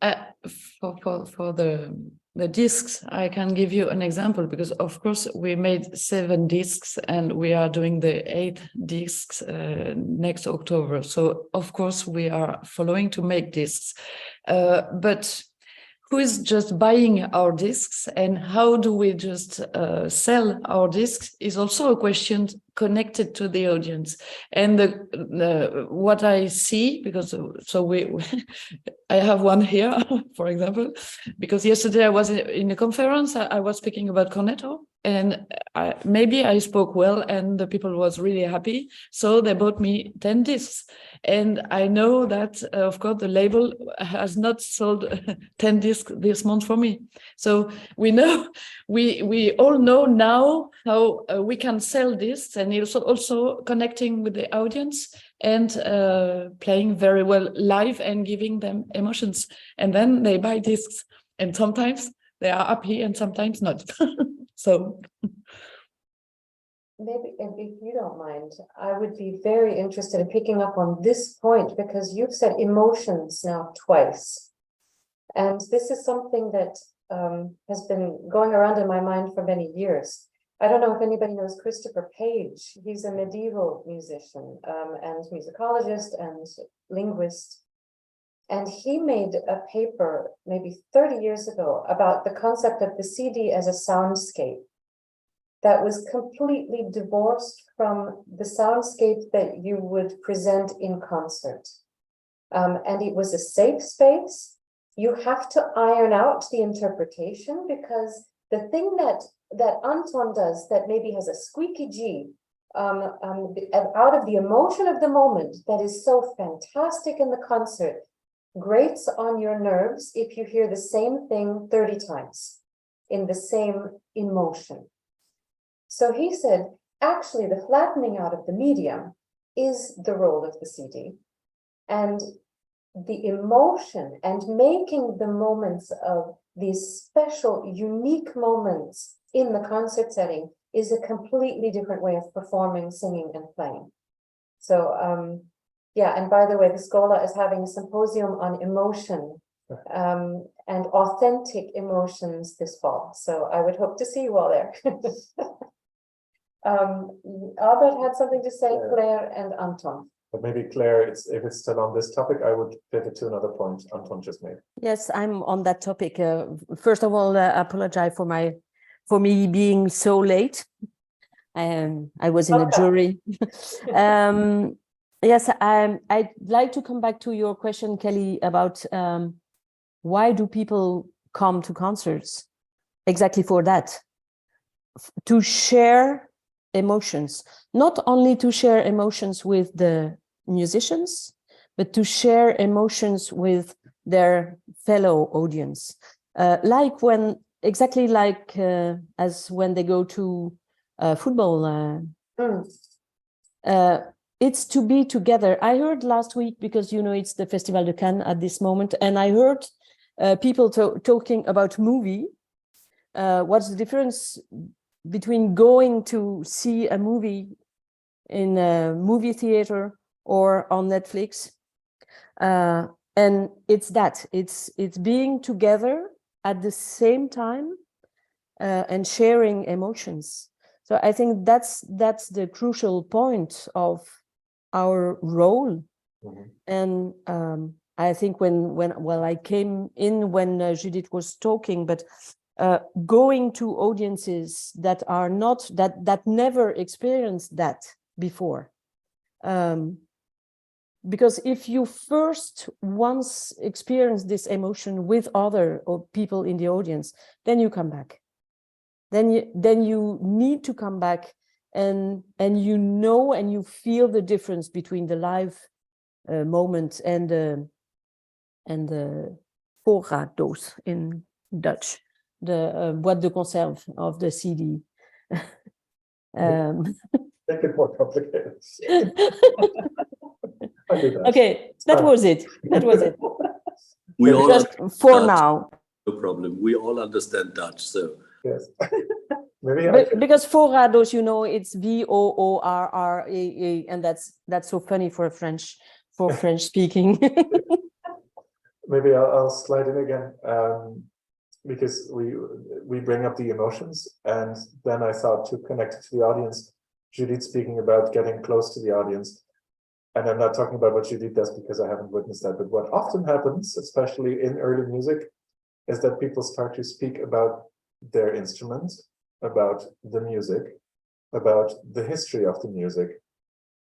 for the discs, I can give you an example, because of course we made 7 discs and we are doing the 8 discs next October. So of course we are following to make discs, but who is just buying our discs, and how do we just sell our discs is also a question connected to the audience. And what I see, because I have one here, for example, because yesterday I was in a conference, I was speaking about cornetto, and maybe I spoke well and the people was really happy, so they bought me 10 discs. And I know that, of course, the label has not sold 10 discs this month for me. So we know, we all know now how we can sell discs, and also connecting with the audience and playing very well live and giving them emotions. And then they buy discs, and sometimes they are happy and sometimes not. So maybe, if you don't mind, I would be very interested in picking up on this point, because you've said emotions now twice. And this is something that has been going around in my mind for many years. I don't know if anybody knows Christopher Page. He's a medieval musician and musicologist and linguist. And he made a paper maybe 30 years ago about the concept of the CD as a soundscape that was completely divorced from the soundscape that you would present in concert. And it was a safe space. You have to iron out the interpretation, because the thing that Anton does that maybe has a squeaky G out of the emotion of the moment that is so fantastic in the concert grates on your nerves if you hear the same thing 30 times in the same emotion. So he said, actually, the flattening out of the medium is the role of the CD, and the emotion and making the moments of these special, unique moments in the concert setting is a completely different way of performing, singing, and playing. So, yeah, and by the way, the Schola is having a symposium on emotion and authentic emotions this fall. So I would hope to see you all there. Albert had something to say, Claire and Anton. But maybe Claire, if it's still on this topic, I would pivot to another point Anton just made. Yes, I'm on that topic. First of all, I apologize for me being so late. I was in a jury. Yes, I'd like to come back to your question, Kelly, about why do people come to concerts? Exactly for that, to share emotions, not only to share emotions with the musicians, but to share emotions with their fellow audience. Exactly like as when they go to football. It's to be together. I heard last week, because it's the Festival de Cannes at this moment, and I heard people talking about movie. What's the difference between going to see a movie in a movie theater or on Netflix? And it's being together at the same time and sharing emotions. So I think that's the crucial point of our role. And I think when I came in when Judith was talking, but going to audiences that are not that never experienced that before, because if you first once experience this emotion with other people in the audience, then you come back. Then you need to come back, and you feel the difference between the live moment and the voorraaddoos in Dutch, the boîte de conserve of the CD. Make it more complicated. Okay, that was it. We all just for Dutch, now. no problem. We all understand Dutch, so yes. Maybe because voorraaddoos, it's VOORRAA, and that's so funny for French speaking. Maybe I'll slide in again, because we bring up the emotions, and then I thought to connect to the audience, Judith speaking about getting close to the audience. And I'm not talking about what Judith does because I haven't witnessed that, but what often happens, especially in early music, is that people start to speak about their instrument, about the music, about the history of the music.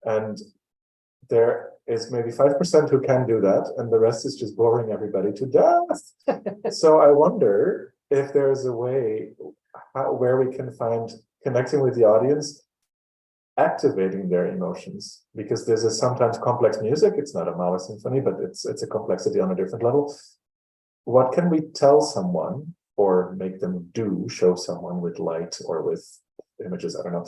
And there is maybe 5% who can do that, and the rest is just boring everybody to death. So I wonder if there's a way where we can find connecting with the audience, activating their emotions, because there's a sometimes complex music. It's not a Mahler symphony, but it's a complexity on a different level. What can we tell someone or make them do, show someone with light or with images, I don't know,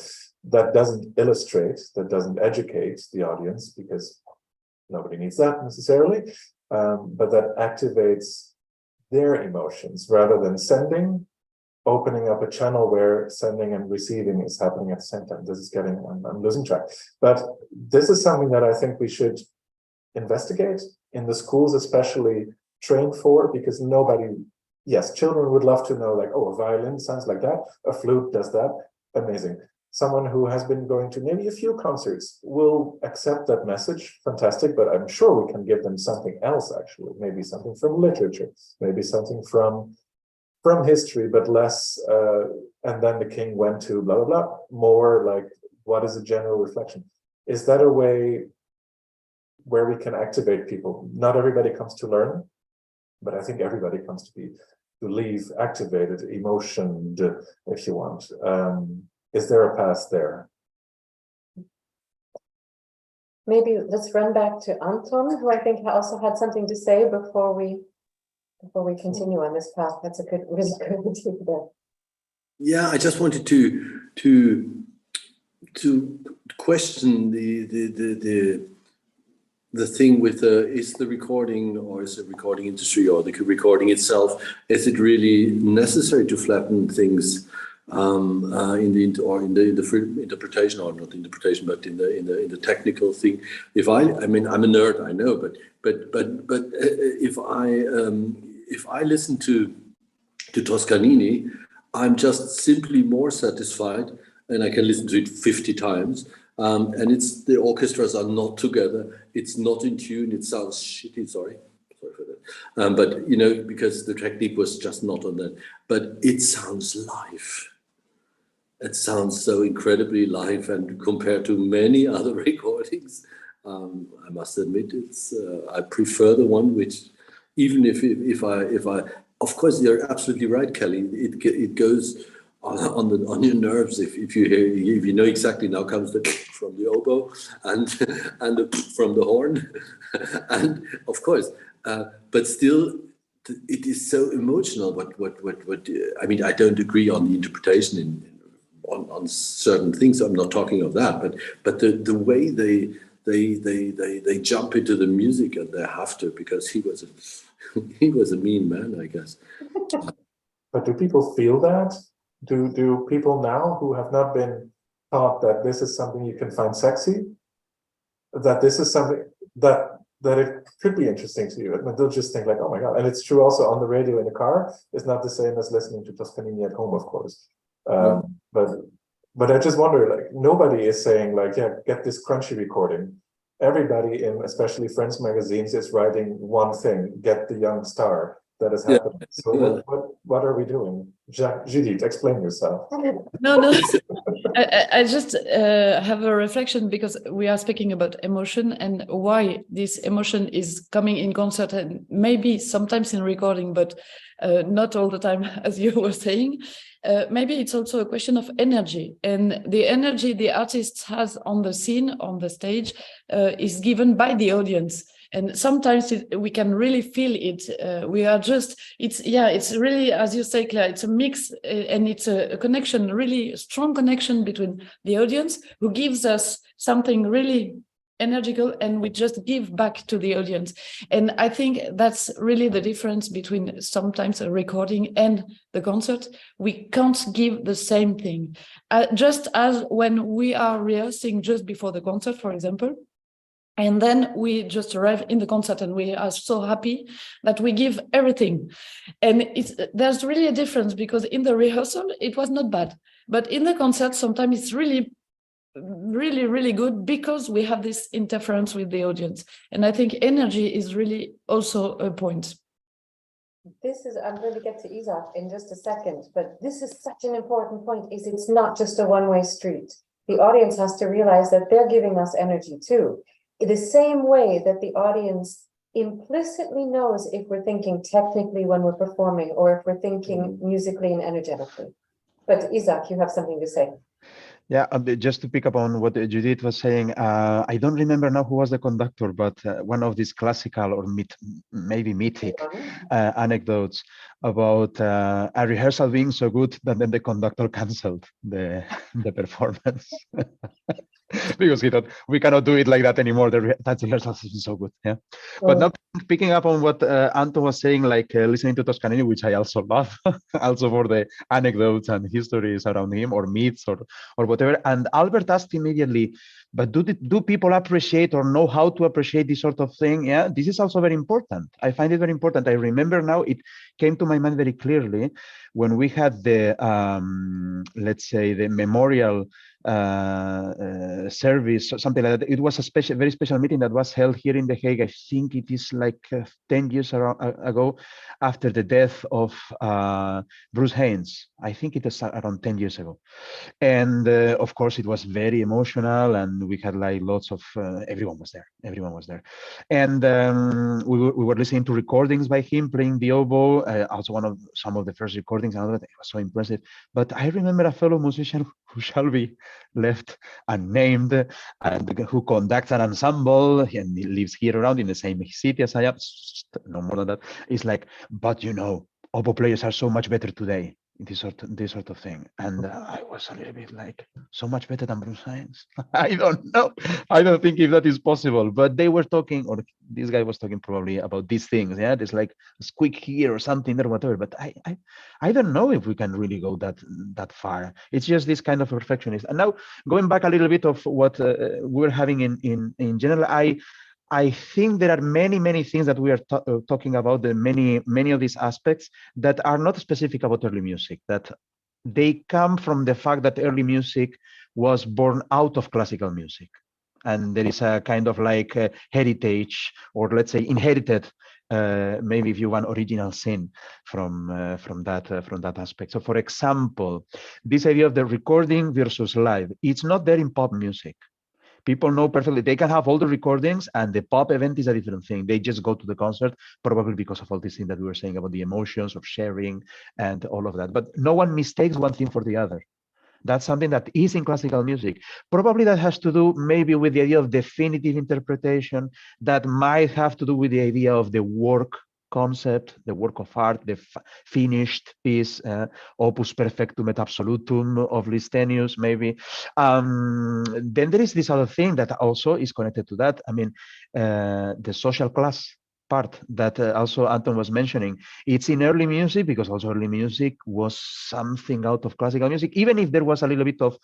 that doesn't illustrate, that doesn't educate the audience, because nobody needs that necessarily, but that activates their emotions rather than opening up a channel where sending and receiving is happening at the same time. This is I'm losing track. But this is something that I think we should investigate in the schools, especially train for, because yes, children would love to know, like, oh, a violin sounds like that, a flute does that, amazing. Someone who has been going to maybe a few concerts will accept that message, fantastic, but I'm sure we can give them something else, actually, maybe something from literature, maybe something from history, but less, and then the king went to blah, blah, blah, more like, what is a general reflection? Is that a way where we can activate people? Not everybody comes to learn, but I think everybody comes to leave activated, emotioned, if you want. Is there a path there? Maybe let's run back to Anton, who I think also had something to say before we continue on this path. That's a really good idea. yeah, I just wanted to question the thing with is the recording, or is the recording industry or the recording itself, is it really necessary to flatten things in the free interpretation, or not interpretation, but in the technical thing. I mean, I'm a nerd, I know, but if I listen to Toscanini, I'm just simply more satisfied, and I can listen to it 50 times. And the orchestras are not together. It's not in tune. It sounds shitty. Sorry for that. But because the technique was just not on that. But it sounds live. It sounds so incredibly live, and compared to many other recordings, I must admit I prefer the one which, even if I, of course, you're absolutely right, Kelly. It goes on your nerves if you know exactly now comes the from the oboe and from the horn, and of course, but still. It is so emotional. What I mean, I don't agree on the interpretation on certain things. I'm not talking of that, but the way they jump into the music, and they have to, because he was a mean man, I guess. But do people feel that? Do people now who have not been taught that this is something you can find sexy, that this is something that it could be interesting to you, and they'll just think like, oh my God. And it's true also on the radio in the car. It's not the same as listening to Toscanini at home, of course. But I just wonder, like, nobody is saying like, yeah, get this crunchy recording. Everybody in especially Friends magazines is writing one thing: get the young star. That is happening. So what are we doing? Judith, explain yourself. No. I just have a reflection, because we are speaking about emotion and why this emotion is coming in concert, and maybe sometimes in recording, but not all the time, as you were saying. Maybe it's also a question of energy, and the energy the artist has on the scene, on the stage, is given by the audience. And sometimes we can really feel it. It's really, as you say, Claire, it's a mix, and it's a connection, really strong connection between the audience, who gives us something really energical, and we just give back to the audience. And I think that's really the difference between sometimes a recording and the concert. We can't give the same thing. Just as when we are rehearsing just before the concert, for example, and then we just arrive in the concert and we are so happy that we give everything. And there's really a difference, because in the rehearsal, it was not bad. But in the concert, sometimes it's really, really, really good, because we have this interference with the audience. And I think energy is really also a point. I'm going to get to Isaac in just a second, but this is such an important point, it's not just a one-way street. The audience has to realize that they're giving us energy too. The same way that the audience implicitly knows if we're thinking technically when we're performing, or if we're thinking musically and energetically. But Isaac, you have something to say. Yeah, just to pick up on what Judith was saying, I don't remember now who was the conductor, but one of these classical or maybe mythic anecdotes about a rehearsal being so good that then the conductor canceled the performance. Because he thought, we cannot do it like that anymore. That rehearsal is so good. Yeah. But now picking up on what Anton was saying, like listening to Toscanini, which I also love, also for the anecdotes and histories around him, or myths or whatever. And Albert asked immediately, but do people appreciate or know how to appreciate this sort of thing? Yeah, this is also very important. I find it very important. I remember now, it came to my mind very clearly when we had the, let's say, the memorial service, or something like that. It was a very special meeting that was held here in The Hague. I think it is like 10 years ago, after the death of Bruce Haynes. I think it was around 10 years ago. And of course, it was very emotional, and we had like lots of, everyone was there. And we were listening to recordings by him playing the oboe, also some of the first recordings, and it was so impressive. But I remember a fellow musician who shall be left unnamed, and who conducts an ensemble, and he lives here around in the same city as I am, no more than that. It's like, but oboe players are so much better today. this sort of thing. And I was a little bit like, so much better than Bruce Science. I don't know. I don't think if that is possible. But they were talking, or this guy was talking probably about these things. Yeah, there's like a squeak here or something or whatever. But I don't know if we can really go that far. It's just this kind of perfectionist. And now going back a little bit of what we're having in general, I think there are many things that we are talking about, the many of these aspects that are not specific about early music, that they come from the fact that early music was born out of classical music. And there is a kind of like heritage, or let's say inherited, maybe if you want, original sin from that aspect. So for example, this idea of the recording versus live, it's not there in pop music. People know perfectly, they can have all the recordings, and the pop event is a different thing. They just go to the concert, probably because of all these things that we were saying about the emotions of sharing and all of that. But no one mistakes one thing for the other. That's something that is in classical music. Probably that has to do maybe with the idea of definitive interpretation, that might have to do with the idea of the work concept, the work of art, the finished piece, opus perfectum et absolutum of Listenius, maybe. Then there is this other thing that also is connected to that. I mean, the social class part that also Anton was mentioning. It's in early music, because also early music was something out of classical music, even if there was a little bit of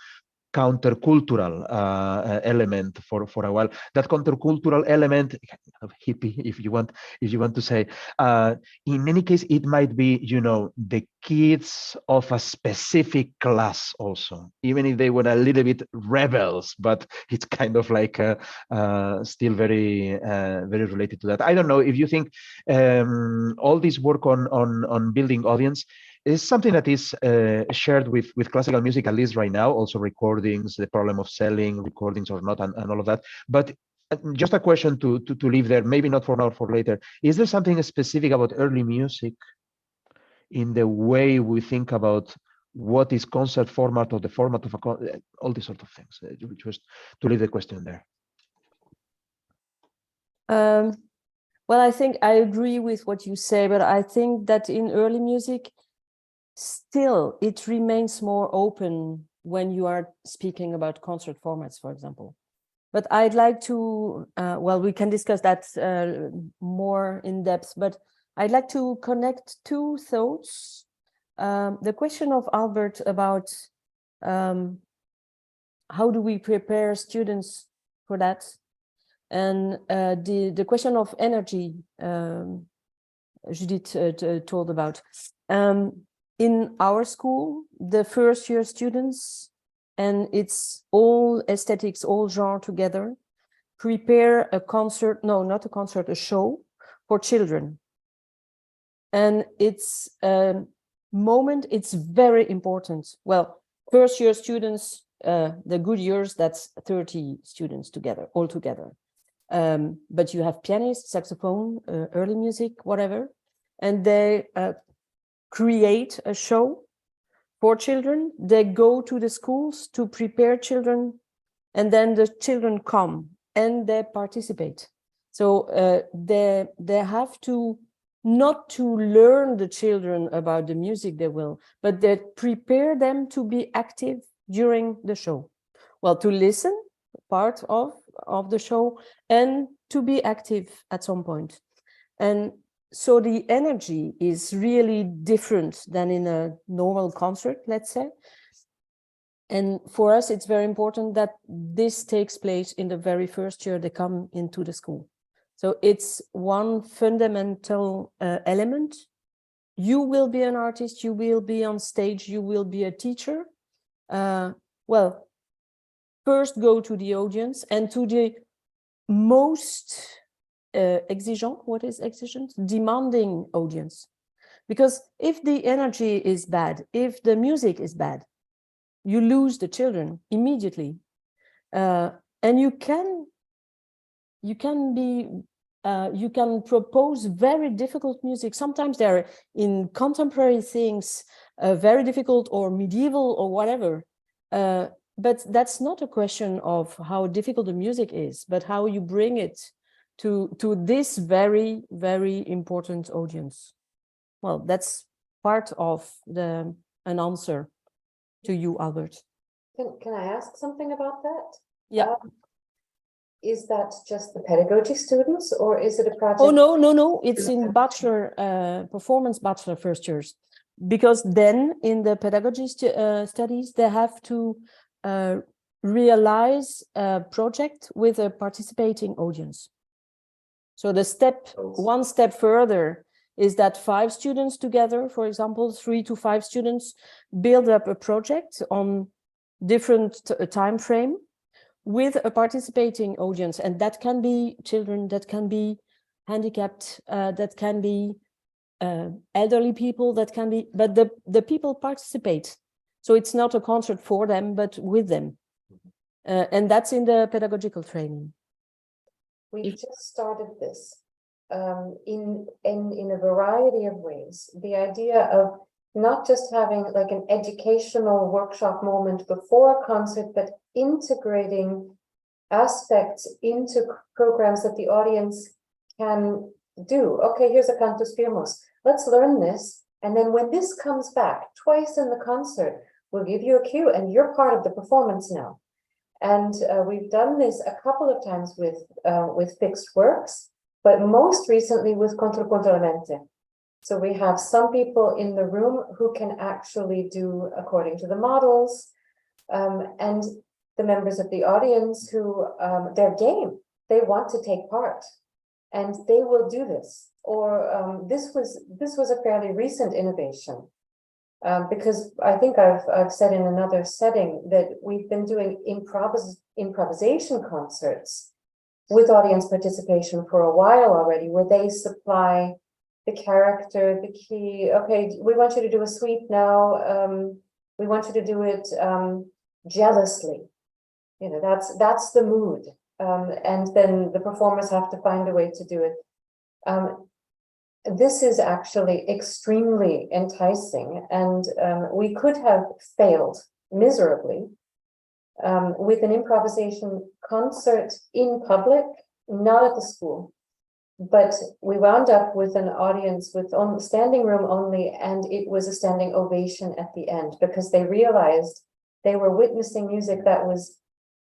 countercultural element for a while. That countercultural element, hippie, if you want to say, in any case, it might be, you know, the kids of a specific class also, even if they were a little bit rebels, but it's kind of like still very related to that. I don't know if you think all this work on building audience is something that is shared with classical music, at least right now, also recordings, the problem of selling recordings or not, and all of that. But just a question to leave there, maybe not for now, for later. Is there something specific about early music in the way we think about what is concert format, or the format of all these sort of things? Just to leave the question there. Well, I think I agree with what you say, but I think that in early music, still, it remains more open when you are speaking about concert formats, for example. But I'd like to, well, we can discuss that more in depth, but I'd like to connect two thoughts. The question of Albert about how do we prepare students for that? And the question of energy Judith told about. In our school, the first year students, and it's all aesthetics, all genre together, prepare a concert, no, not a concert, a show for children. And it's a moment, it's very important. Well, first year students, the good years, that's 30 students together, all together. But you have pianist, saxophone, early music, whatever, and they create a show for children. They go to the schools to prepare children, and then the children come and they participate. So they have to, not to learn the children about the music they will, but they prepare them to be active during the show. Well, to listen, part of the show, and to be active at some point. And so the energy is really different than in a normal concert, let's say. And for us, it's very important that this takes place in the very first year they come into the school. So it's one fundamental element. You will be an artist, you will be on stage, you will be a teacher. Well, first go to the audience and to the most exigent, what is exigent? Demanding audience. Because if the energy is bad, if the music is bad, you lose the children immediately. And you can propose very difficult music. Sometimes they're in contemporary things, very difficult, or medieval or whatever. But that's not a question of how difficult the music is, but how you bring it to this very, very important audience. Well, that's part of the an answer to you, Albert. Can I ask something about that? Yeah. Is that just the pedagogy students, or is it a project? Oh, no. It's in bachelor, performance bachelor first years. Because then in the pedagogy studies, they have to realize a project with a participating audience. So the one step further is that 5 students together, for example, 3 to 5 students, build up a project on different time frame with a participating audience. And that can be children, that can be handicapped, that can be elderly people, that can be, but the people participate. So it's not a concert for them, but with them. And that's in the pedagogical training. We've just started this in a variety of ways. The idea of not just having like an educational workshop moment before a concert, but integrating aspects into programs that the audience can do. Okay, here's a cantus firmus. Let's learn this. And then when this comes back twice in the concert, we'll give you a cue and you're part of the performance now. And we've done this a couple of times with fixed works, but most recently with cultivate. So we have some people in the room who can actually do according to the models, and the members of the audience who they're game, they want to take part, and they will do this. Or this was a fairly recent innovation. Because I think I've said in another setting that we've been doing improvisation concerts with audience participation for a while already, where they supply the character, the key. Okay, we want you to do a sweep now. We want you to do it jealously. You know, that's the mood. And then the performers have to find a way to do it. This is actually extremely enticing, and we could have failed miserably with an improvisation concert in public, not at the school. But we wound up with an audience with standing room only, and it was a standing ovation at the end, because they realized they were witnessing music that was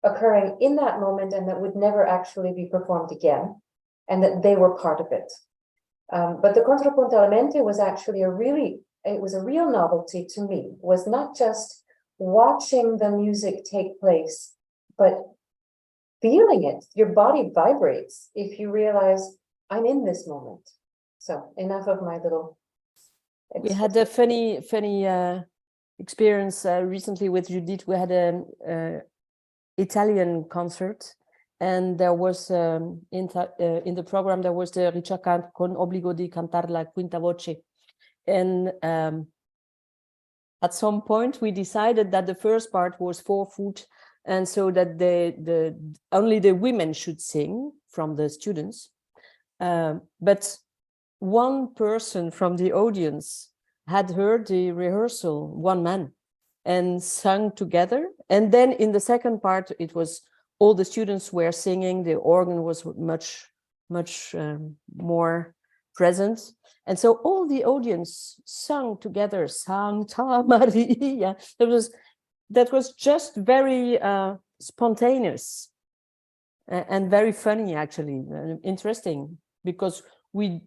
occurring in that moment and that would never actually be performed again, and that they were part of it. But the contrapuntalmente was actually a real novelty to me, was not just watching the music take place, but feeling it. Your body vibrates if you realize I'm in this moment. So enough of my little. We had a funny experience recently with Judith. We had an Italian concert. And there was in the program, there was the Ricerca con obbligo di cantar la quinta voce. And at some point, we decided that the first part was 4-foot, and so that only the women should sing from the students. But one person from the audience had heard the rehearsal, one man, and sang together. And then in the second part, it was all the students were singing, the organ was much more present. And so all the audience sang together, Santa Maria. That was just very spontaneous and very funny, actually, interesting, because we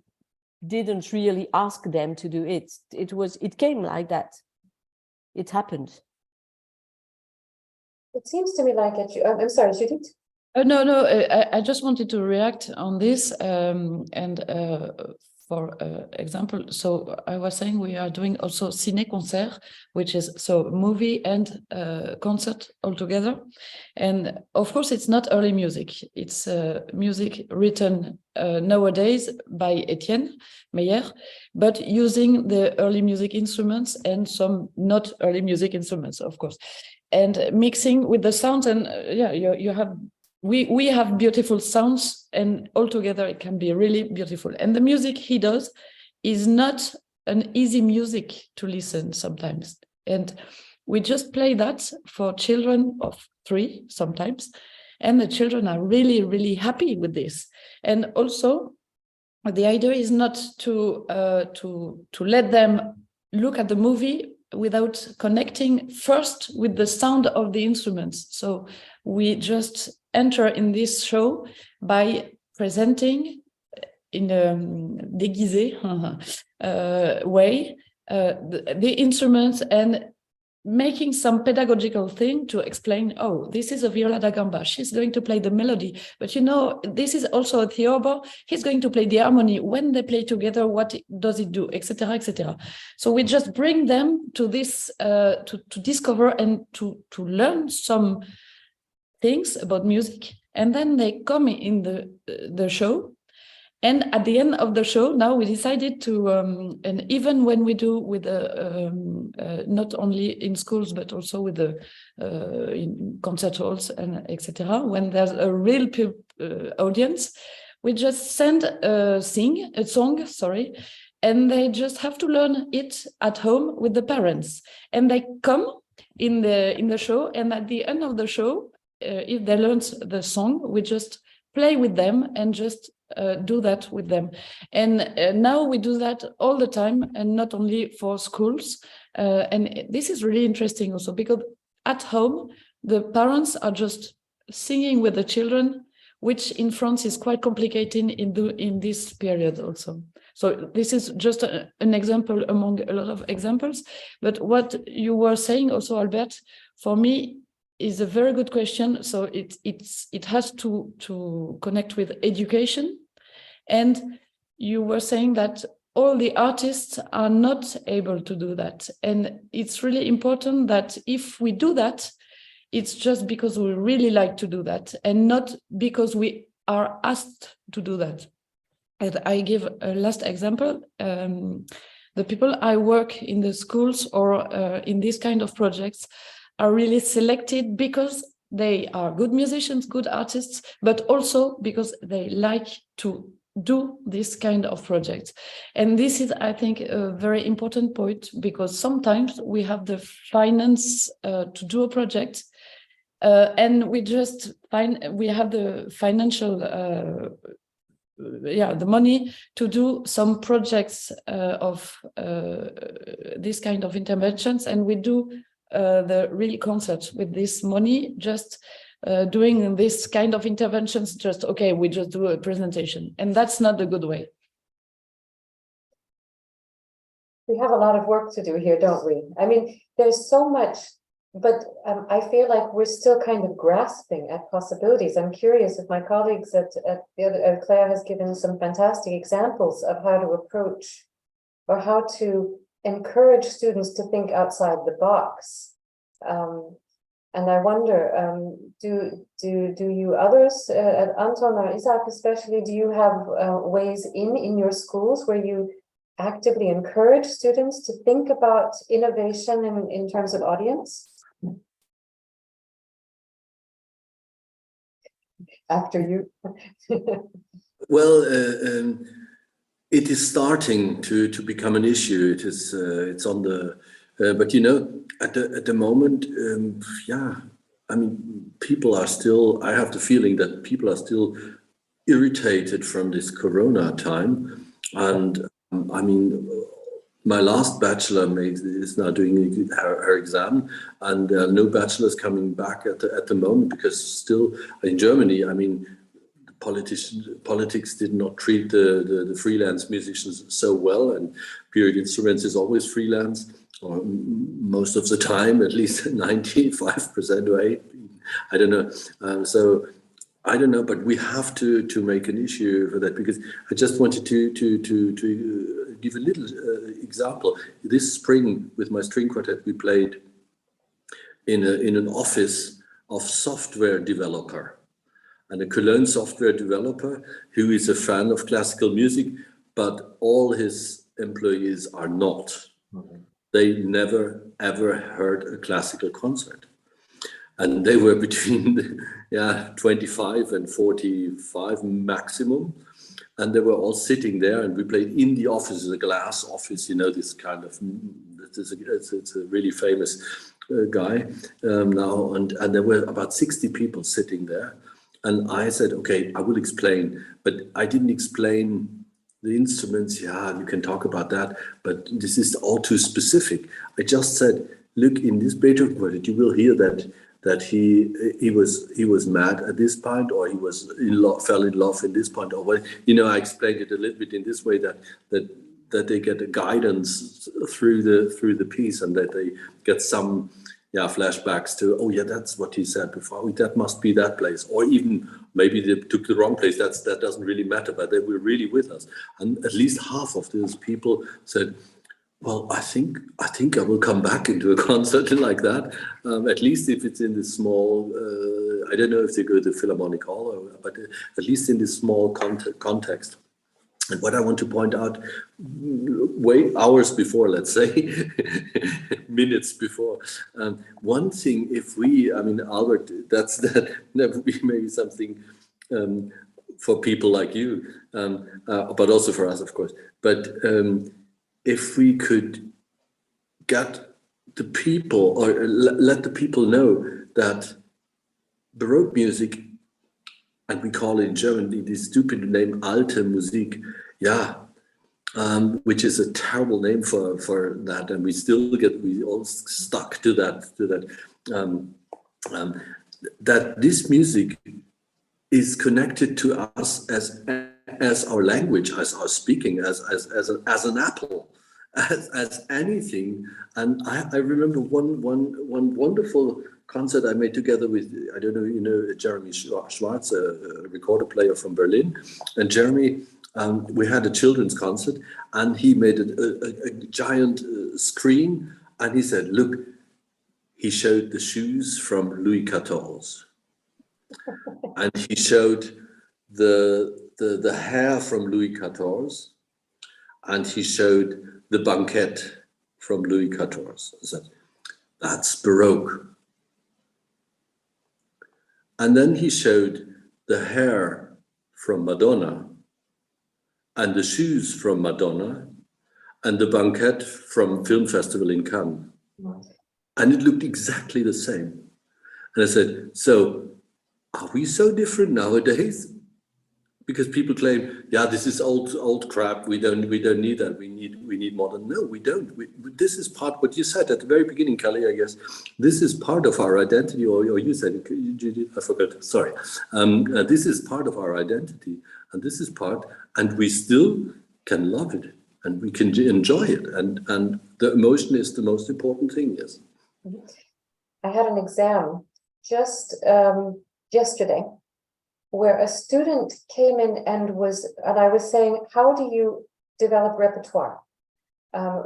didn't really ask them to do it. It came like that. It happened. It seems to me like I'm sorry, Judith. No, I just wanted to react on this. For example, so I was saying we are doing also ciné-concert, which is so movie and concert all together. And of course, it's not early music. It's music written nowadays by Etienne Meyer, but using the early music instruments and some not early music instruments, of course, and mixing with the sounds. And you have. We have beautiful sounds, and altogether it can be really beautiful. And the music he does is not an easy music to listen sometimes. And we just play that for children of 3 sometimes. And the children are really, really happy with this. And also, the idea is not to let them look at the movie without connecting first with the sound of the instruments. So we just enter in this show by presenting in a déguisé way the instruments and making some pedagogical thing to explain, oh, this is a viola da gamba, she's going to play the melody, but you know, this is also a theorbo, he's going to play the harmony. When they play together, what does it do, etc., etc. So we just bring them to this, to discover and to learn some things about music, and then they come in the show. And at the end of the show, now we decided to, and even when we do with not only in schools but also with the in concert halls and etc. When there's a real audience, we just send a song, and they just have to learn it at home with the parents. And they come in the show, and at the end of the show, if they learn the song, we just play with them and just do that with them. And now we do that all the time, and not only for schools. And this is really interesting also, because at home, the parents are just singing with the children, which in France is quite complicated in this period also. So this is just an example among a lot of examples. But what you were saying also, Albert, for me, is a very good question. So it has to connect with education. And you were saying that all the artists are not able to do that. And it's really important that if we do that, it's just because we really like to do that, and not because we are asked to do that. And I give a last example. The people I work in the schools or in this kind of projects are really selected because they are good musicians, good artists, but also because they like to do this kind of projects. And this is, I think, a very important point, because sometimes we have the finance to do a project, and we have the financial the money to do some projects of this kind of interventions, and we do the real concerts with this money, just doing this kind of interventions, just, okay, we just do a presentation. And that's not the good way. We have a lot of work to do here, don't we? I mean, there's so much, but I feel like we're still kind of grasping at possibilities. I'm curious if my colleagues at the other, Claire has given some fantastic examples of how to approach or how to encourage students to think outside the box. And I wonder, do you others, Anton or Isaac especially, do you have ways in your schools where you actively encourage students to think about innovation in terms of audience? After you. Well, it is starting to become an issue. It is it's on the but you know, at the moment, I mean, people are still, I have the feeling that people are still irritated from this Corona time. And I mean, my last bachelor mate is now doing her exam, and no bachelors coming back at the moment, because still in Germany, I mean, politics did not treat the freelance musicians so well, and period instruments is always freelance, or most of the time, at least 95% or 8%, I don't know. So I don't know, but we have to make an issue for that, because I just wanted to give a little example. This spring with my string quartet, we played in an office of software developer, and a Cologne software developer who is a fan of classical music, but all his employees are not. Mm-hmm. They never ever heard a classical concert. And they were between 25 and 45 maximum. And they were all sitting there, and we played in the office, a glass office, you know, this kind of, it's a really famous guy now. And there were about 60 people sitting there. And I said, okay, I will explain. But I didn't explain the instruments, yeah, you can talk about that, but this is all too specific. I just said, look, in this Beethoven quartet, you will hear that he was mad at this point, or he was fell in love in this point, or what, I explained it a little bit in this way, that they get a guidance through the piece, and that they get some flashbacks to, oh yeah, that's what he said before. Oh, that must be that place, or even maybe they took the wrong place. That doesn't really matter, but they were really with us. And at least half of those people said, well, I think I will come back into a concert like that, at least if it's in this small, I don't know if they go to Philharmonic Hall, but at least in this small context. And what I want to point out, hours before, let's say, minutes before, one thing, Albert, that would be maybe something for people like you, but also for us, of course. But if we could get the people, or let the people know that Baroque music, and we call it in German the stupid name Alte Musik, which is a terrible name for that, and we all stuck to that that this music is connected to us as our language, as our speaking, as an apple, as anything. And I remember one wonderful concert I made together with, I don't know, Jeremy Schwartz, a recorder player from Berlin. And Jeremy, we had a children's concert, and he made a giant screen, and he said, look, he showed the shoes from Louis XIV. And he showed the hair from Louis XIV, and he showed the banquette from Louis XIV. I said, that's Baroque. And then he showed the hair from Madonna, and the shoes from Madonna, and the banquette from Film Festival in Cannes. And it looked exactly the same. And I said, so are we so different nowadays? Because people claim, this is old crap. We don't need that. We need modern. No, we don't. This is part, what you said at the very beginning, Kelly, I guess. This is part of our identity, or you said it, Judith, I forgot. Sorry. This is part of our identity, and this is part, and we still can love it, and we can enjoy it, and the emotion is the most important thing. Yes. I had an exam just yesterday, where a student came in and I was saying, how do you develop repertoire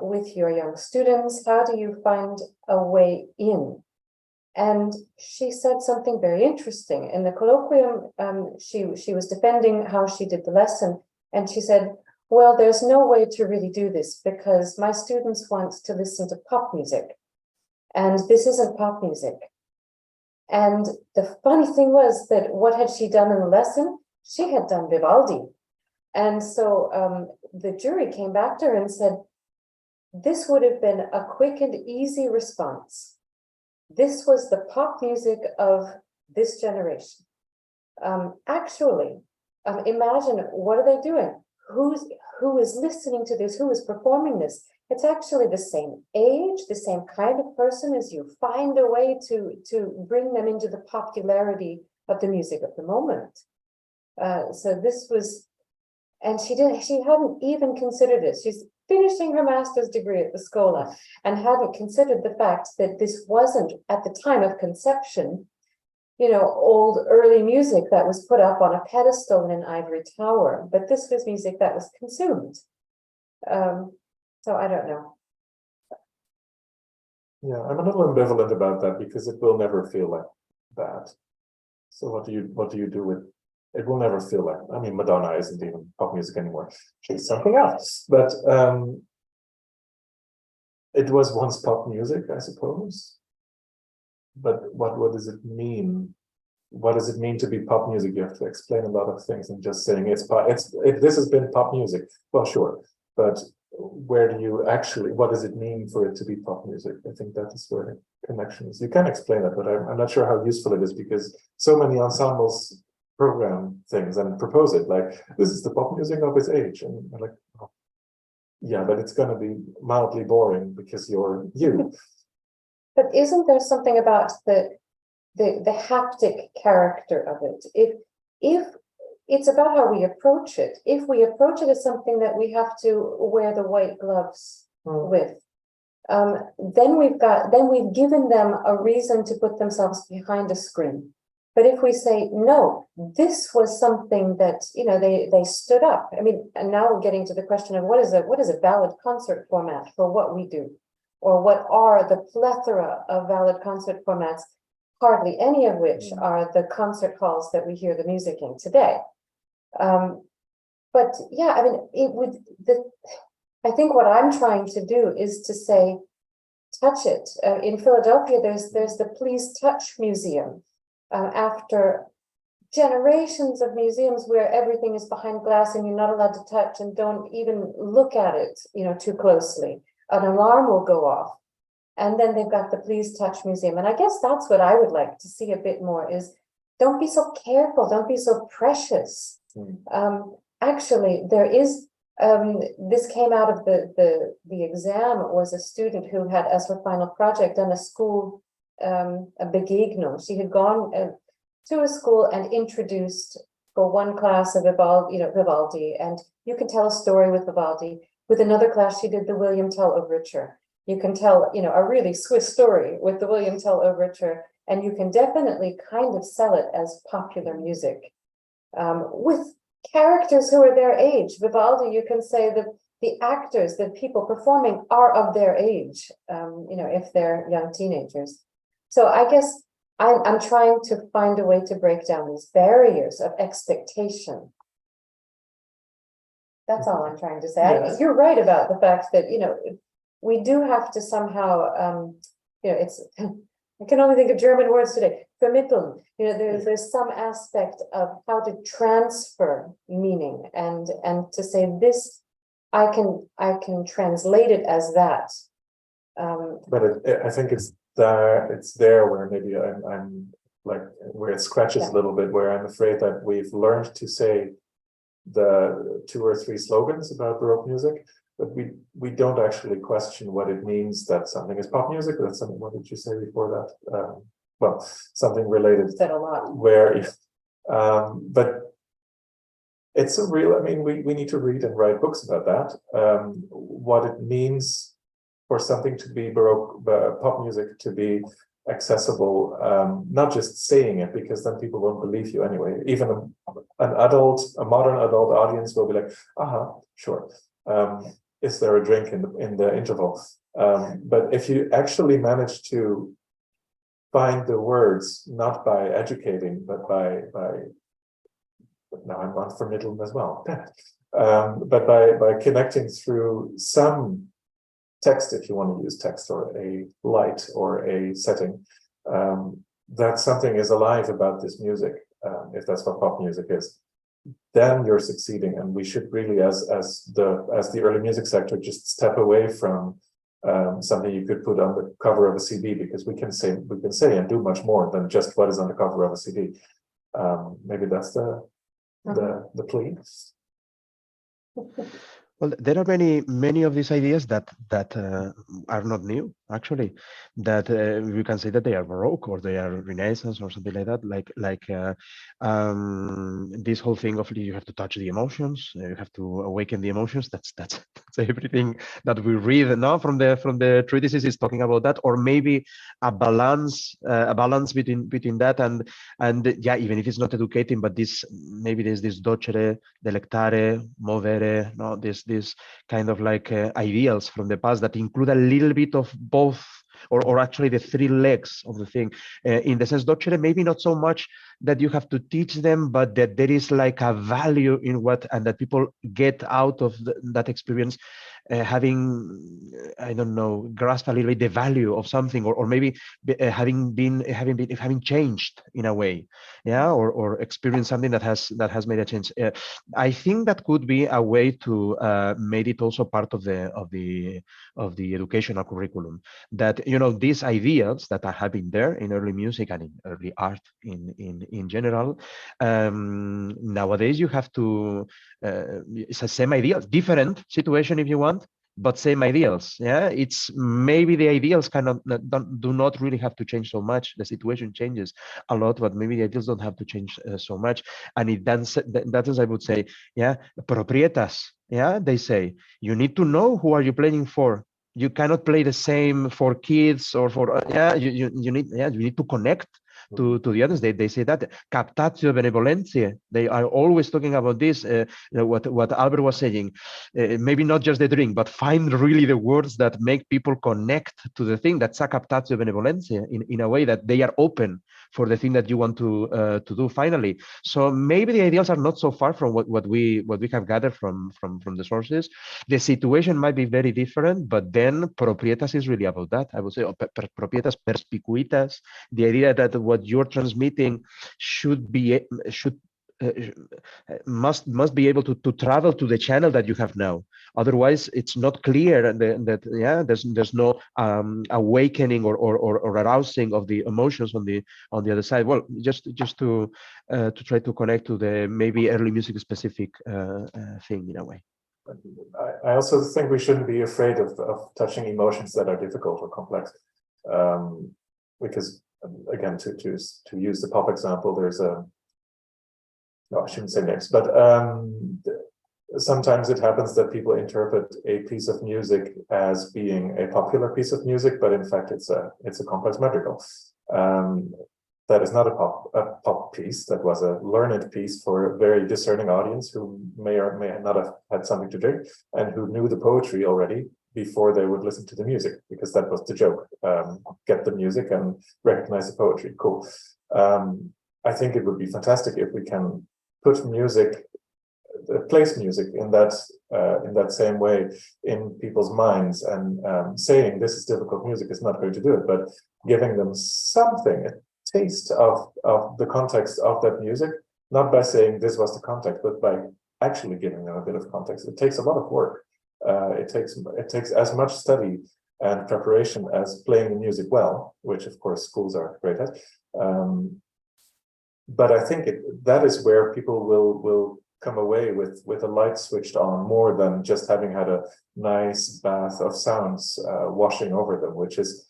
with your young students? How do you find a way in? And she said something very interesting. In the colloquium, she was defending how she did the lesson, and she said, well, there's no way to really do this because my students want to listen to pop music, and this isn't pop music. And the funny thing was that what had she done in the lesson? She had done Vivaldi. And so the jury came back to her and said, this would have been a quick and easy response. This was the pop music of this generation. Actually, imagine, what are they doing? Who is listening to this? Who is performing this? It's actually the same age, the same kind of person as you. Find a way to bring them into the popularity of the music of the moment. So this was, and she hadn't even considered it. She's finishing her master's degree at the Scola and hadn't considered the fact that this wasn't, at the time of conception, old early music that was put up on a pedestal in an ivory tower, but this was music that was consumed. So I don't know. Yeah, I'm a little ambivalent about that because it will never feel like that. So what do you do with it? Will never feel like, Madonna isn't even pop music anymore. She's something else. But it was once pop music, I suppose. But what does it mean? What does it mean to be pop music? You have to explain a lot of things, and just saying this has been pop music. Well, sure, but where do you actually, what does it mean for it to be pop music? I think that is where the connection is. You can explain that, but I'm not sure how useful it is, because so many ensembles program things and propose it like this is the pop music of its age, and I'm like, oh, yeah, but it's going to be mildly boring because you're you. But isn't there something about the haptic character of it? If it's about how we approach it. If we approach it as something that we have to wear the white gloves with, then we've given them a reason to put themselves behind a screen. But if we say, no, this was something that, you know, they stood up. I mean, and now we're getting to the question of what is a valid concert format for what we do, or what are the plethora of valid concert formats, hardly any of which are the concert halls that we hear the music in today. But yeah, I mean, I think what I'm trying to do is to say, touch it. In Philadelphia, there's the Please Touch Museum. After generations of museums where everything is behind glass and you're not allowed to touch and don't even look at it, you know, too closely, an alarm will go off. And then they've got the Please Touch Museum. And I guess that's what I would like to see a bit more is, don't be so careful, don't be so precious. Actually, there is, this came out of the exam. It was a student who had, as her final project, done a school, a Begegnung. She had gone to a school and introduced for one class of Vivaldi, and you can tell a story with Vivaldi. With another class, she did the William Tell Overture. You can tell, you know, a really Swiss story with the William Tell Overture, and you can definitely kind of sell it as popular music with characters who are their age. Vivaldi, you can say that the actors, the people performing are of their age, you know, if they're young teenagers. So I guess I'm trying to find a way to break down these barriers of expectation. That's all I'm trying to say. Yes. You're right about the fact that, you know, we do have to somehow, you know, it's, I can only think of German words today, vermitteln. You know, there's some aspect of how to transfer meaning and to say this, I can translate it as that. But I think it's there where maybe I'm like, where it scratches a little bit, where I'm afraid that we've learned to say the 2 or 3 slogans about Baroque music, but we don't actually question what it means that something is pop music. That's something, what did you say before that? Well, something related. Said a lot. Where, but it's a real, I mean, we need to read and write books about that. What it means for something to be Baroque, pop music to be accessible, not just saying it, because then people won't believe you anyway. Even a modern adult audience will be like, sure. Is there a drink in the interval? But if you actually manage to find the words, not by educating, but by now I'm on vermitteln as well, but by connecting through some text, if you want to use text or a light or a setting, that something is alive about this music, if that's what pop music is, then you're succeeding. And we should really, as the early music sector, just step away from something you could put on the cover of a CD, because we can say and do much more than just what is on the cover of a CD. Maybe that's the plea. Well, there are many of these ideas that are not new, actually. That we can say that they are Baroque or they are Renaissance or something like that. Like this whole thing of you have to touch the emotions, you have to awaken the emotions. That's everything that we read now from the treatises is talking about that, or maybe a balance between that and yeah, even if it's not educating, but maybe there's this docere, delectare, movere, no, this kind of like ideals from the past that include a little bit of both, or actually the 3 legs of the thing. In the sense, docere, maybe not so much that you have to teach them, but that there is like a value in what, and that people get out of that experience. having, I don't know, grasped a little bit the value of something, or maybe having changed in a way, yeah, or experienced something that has made a change. I think that could be a way to make it also part of the educational curriculum, that, you know, these ideas that have been there in early music and in early art in general, nowadays you have to, it's the same ideas, different situation if you want, but same ideals. Yeah, it's maybe the ideals kind of do not really have to change so much. The situation changes a lot, but maybe the ideals don't have to change so much. And that is, I would say, yeah, proprietas. Yeah, they say you need to know who are you playing for. You cannot play the same for kids or for you need to connect to the others. They say that captatio benevolentia. They are always talking about this. What Albert was saying, maybe not just the drink, but find really the words that make people connect to the thing. That's a captatio benevolentia in a way that they are open for the thing that you want to do finally. So maybe the ideals are not so far from what we have gathered from the sources. The situation might be very different, but then proprietas is really about that. I would say proprietas perspicuitas, the idea that what you're transmitting must be able to travel to the channel that you have now. Otherwise, it's not clear that there's no awakening or arousing of the emotions on the other side. Well, just to try to connect to the maybe early music specific thing in a way. I also think we shouldn't be afraid of touching emotions that are difficult or complex, because again, to use the pop example, there's no, I shouldn't say names, but sometimes it happens that people interpret a piece of music as being a popular piece of music, but in fact it's a complex madrigal. That is not a pop piece. That was a learned piece for a very discerning audience who may or may not have had something to drink and who knew the poetry already before they would listen to the music, because that was the joke. Get the music and recognize the poetry. Cool. I think it would be fantastic if we can put music, place music in that same way in people's minds, and saying this is difficult music is not going to do it, but giving them something, a taste of the context of that music, not by saying this was the context, but by actually giving them a bit of context. It takes a lot of work. It takes as much study and preparation as playing the music well, which of course schools are great at. But I think that is where people will come away with a light switched on, more than just having had a nice bath of sounds washing over them, which is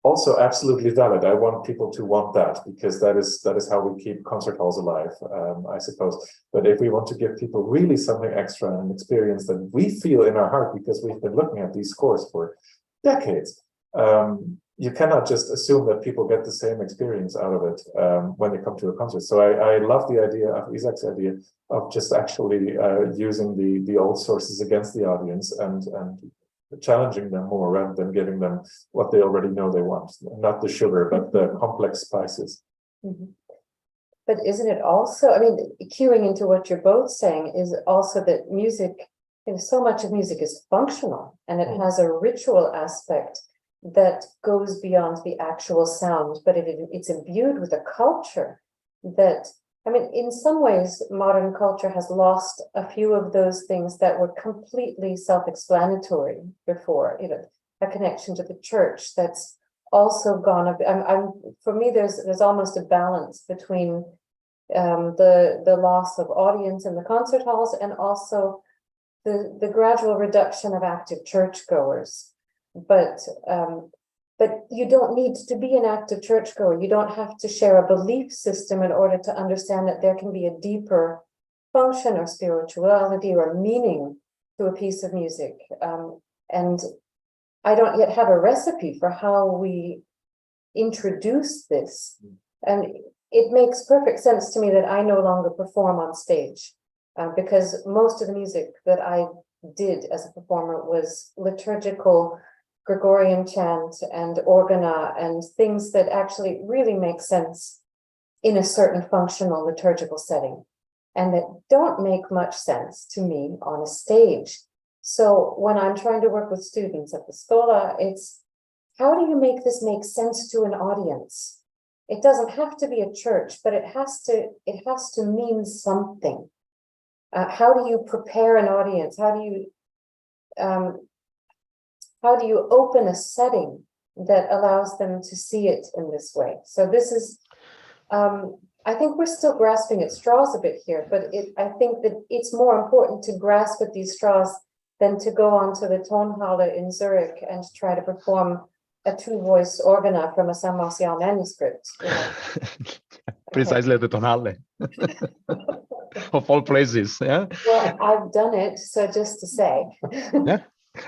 also absolutely valid. I want people to want that, because that is how we keep concert halls alive, I suppose. But if we want to give people really something extra, and an experience that we feel in our heart, because we've been looking at these scores for decades, you cannot just assume that people get the same experience out of it when they come to a concert. So I love the idea of Isaac's idea of just actually using the old sources against the audience and challenging them more, rather than giving them what they already know they want, not the sugar, but the complex spices. Mm-hmm. But isn't it also, I mean, cueing into what you're both saying is also that music, you know, so much of music is functional, and it has a ritual aspect that goes beyond the actual sound, but it's imbued with a culture that, I mean, in some ways, modern culture has lost a few of those things that were completely self-explanatory before. You know, a connection to the church that's also gone. For me, there's almost a balance between the loss of audience in the concert halls, and also the gradual reduction of active churchgoers. But you don't need to be an active churchgoer. You don't have to share a belief system in order to understand that there can be a deeper function or spirituality or meaning to a piece of music. And I don't yet have a recipe for how we introduce this. And it makes perfect sense to me that I no longer perform on stage, because most of the music that I did as a performer was liturgical Gregorian chant and organa and things that actually really make sense in a certain functional liturgical setting, and that don't make much sense to me on a stage. So when I'm trying to work with students at the Scola, it's how do you make this make sense to an audience? It doesn't have to be a church, but it has to mean something. How do you prepare an audience? How do you open a setting that allows them to see it in this way? So this is, I think we're still grasping at straws a bit here, but I think that it's more important to grasp at these straws than to go on to the Tonhalle in Zurich and try to perform a two-voice organa from a Saint Martial manuscript. You know? Precisely the Tonhalle of all places. Yeah. Well, I've done it, so just to say. Yeah.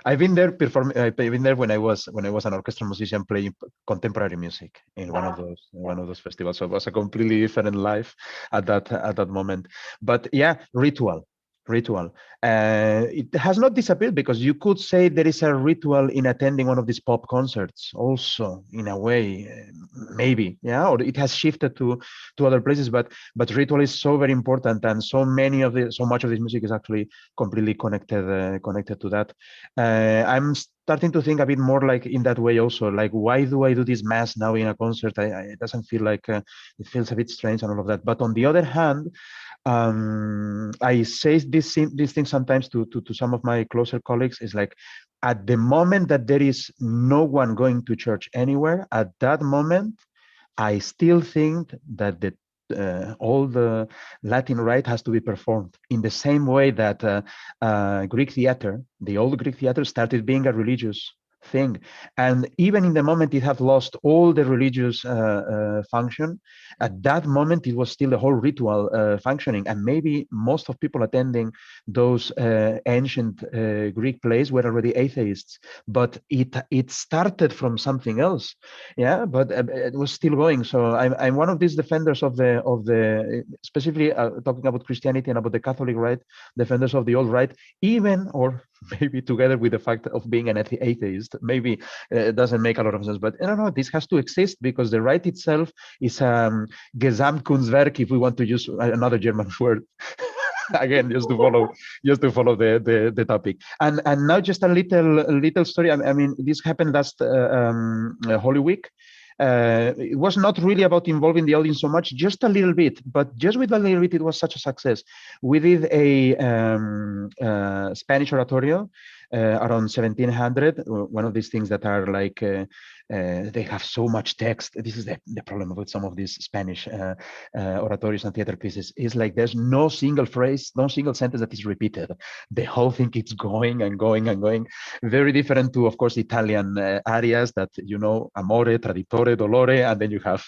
I've been there performing. I've been there when I was an orchestra musician playing contemporary music in one of those festivals. So it was a completely different life at that moment. But yeah, ritual. It has not disappeared, because you could say there is a ritual in attending one of these pop concerts also, in a way, maybe, yeah, or it has shifted to other places, but ritual is so very important, and so much of this music is actually completely connected to that. I'm starting to think a bit more like in that way also, like, why do I do this mass now in a concert? It doesn't feel like, it feels a bit strange and all of that. But on the other hand, I say this thing sometimes to some of my closer colleagues, is like, at the moment that there is no one going to church anywhere, at that moment, I still think that all the Latin rite has to be performed in the same way that Greek theater, the old Greek theater, started being a religious thing, and even in the moment it had lost all the religious function, at that moment it was still the whole ritual functioning. And maybe most of people attending those ancient Greek plays were already atheists, but it started from something else, yeah, but it was still going. So I'm one of these defenders of the specifically talking about Christianity and about the Catholic rite, defenders of the old rite, even, or maybe together with the fact of being an atheist, maybe it doesn't make a lot of sense, but I don't know, this has to exist, because the rite itself is Gesamtkunstwerk, if we want to use another German word. Again, just to follow the topic. And now just a little story. I mean, this happened last Holy Week. It was not really about involving the audience so much, just a little bit, but just with a little bit, it was such a success. We did a Spanish oratorio around 1700, one of these things that are like, they have so much text. This is the problem with some of these Spanish oratorios and theater pieces, is like there's no single phrase, no single sentence that is repeated. The whole thing keeps going and going and going. Very different to, of course, Italian arias that, you know, amore, traditore, dolore, and then you have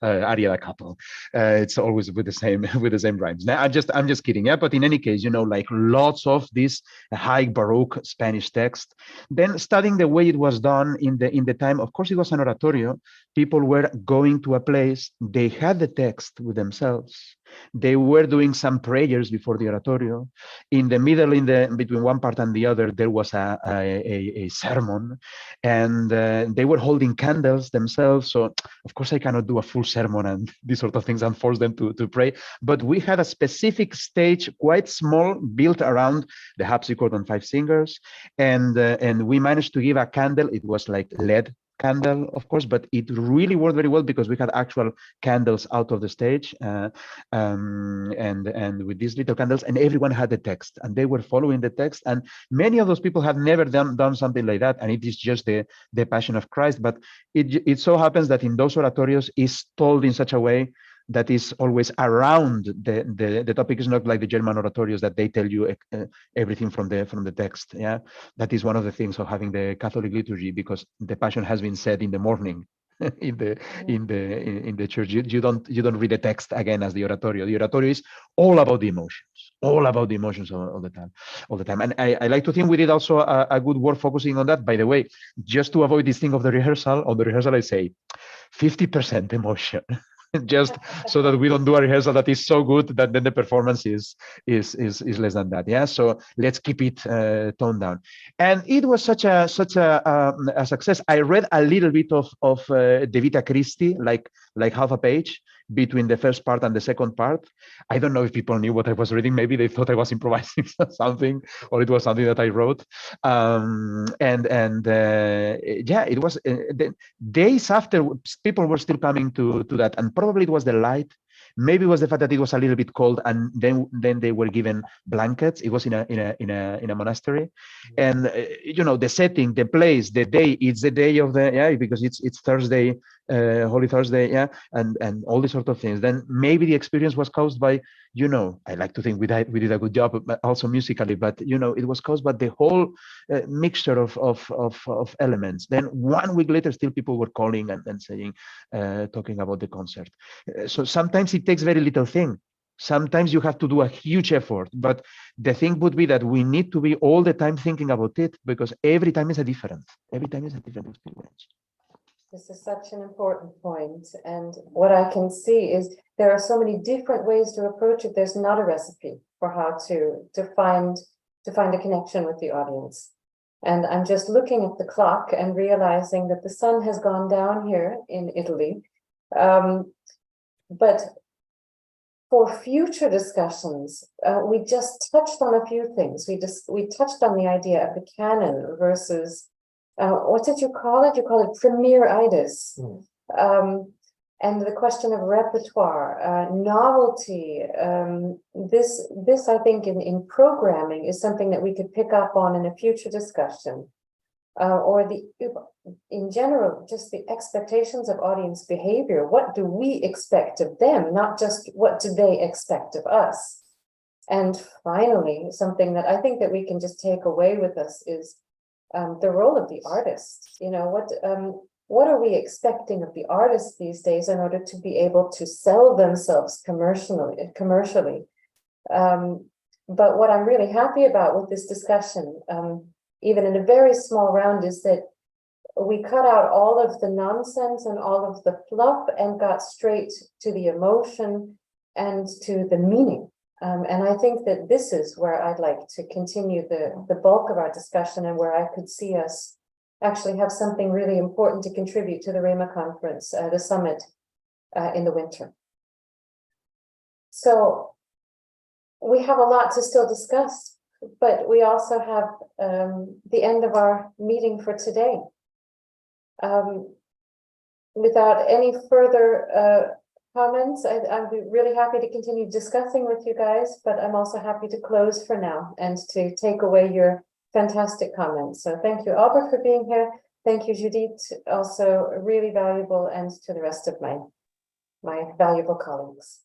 aria da capo. It's always with the same rhymes. Now, I'm just kidding, yeah. But in any case, you know, like lots of this high Baroque Spanish text. Then studying the way it was done in the time, of course, it was an oratorio. People were going to a place, they had the text with themselves. They were doing some prayers before the oratorio. In the middle, between one part and the other, there was a sermon, and they were holding candles themselves. So, of course, I cannot do a full sermon and these sort of things and force them to pray. But we had a specific stage, quite small, built around the harpsichord and 5 singers, and we managed to give a candle. It was like LED candle, of course, but it really worked very well because we had actual candles out of the stage, and with these little candles, and everyone had the text, and they were following the text. And many of those people have never done something like that, and it is just the Passion of Christ. But it so happens that in those oratorios is told in such a way that is always around the topic. Is not like the German oratorios that they tell you everything from the text. Yeah, that is one of the things of having the Catholic liturgy, because the Passion has been said in the morning in the church. You don't read the text again as the oratorio. The oratorio is all about the emotions, all the time. And I like to think we did also a good work focusing on that. By the way, just to avoid this thing of the rehearsal, on the rehearsal I say 50% emotion. Just so that we don't do a rehearsal that is so good that then the performance is less than that. Yeah, so let's keep it toned down. And it was such a success. I read a little bit of De Vita Christi, like half a page. between the first part and the second part. I don't know if people knew what I was reading. Maybe they thought I was improvising something, or it was something that I wrote. Yeah, it was the days after, people were still coming to that, and probably it was the light. Maybe it was the fact that it was a little bit cold, and then they were given blankets. It was in a monastery, and you know, the setting, the place, the day. It's the day of the because it's Thursday, Holy Thursday, and all these sort of things. Then maybe the experience was caused by, you know, I like to think we did a good job, but also musically. But you know, it was caused by the whole mixture of elements. Then 1 week later, still people were calling and saying, talking about the concert. So sometimes it takes very little thing. Sometimes you have to do a huge effort, but the thing would be that we need to be all the time thinking about it, because every time is a different experience. This is such an important point. And what I can see is there are so many different ways to approach it. There's not a recipe for how to find a connection with the audience. And I'm just looking at the clock and realizing that the sun has gone down here in Italy. But for future discussions, we just touched on a few things. We touched on the idea of the canon versus what did you call it? You call it premiere-itis. And the question of repertoire, novelty. This I think in programming is something that we could pick up on in a future discussion. Or in general, just the expectations of audience behavior. What do we expect of them? Not just what do they expect of us? And finally, something that I think that we can just take away with us is the role of the artist. You know, what are we expecting of the artists these days in order to be able to sell themselves commercially? But what I'm really happy about with this discussion, even in a very small round, is that we cut out all of the nonsense and all of the fluff and got straight to the emotion and to the meaning. And I think that this is where I'd like to continue the bulk of our discussion, and where I could see us actually have something really important to contribute to the REMA conference, the summit in the winter. So we have a lot to still discuss, but we also have the end of our meeting for today. Without any further comments, I'd be really happy to continue discussing with you guys, but I'm also happy to close for now and to take away your fantastic comments. So thank you, Albert, for being here. Thank you, Judith, also really valuable, and to the rest of my valuable colleagues.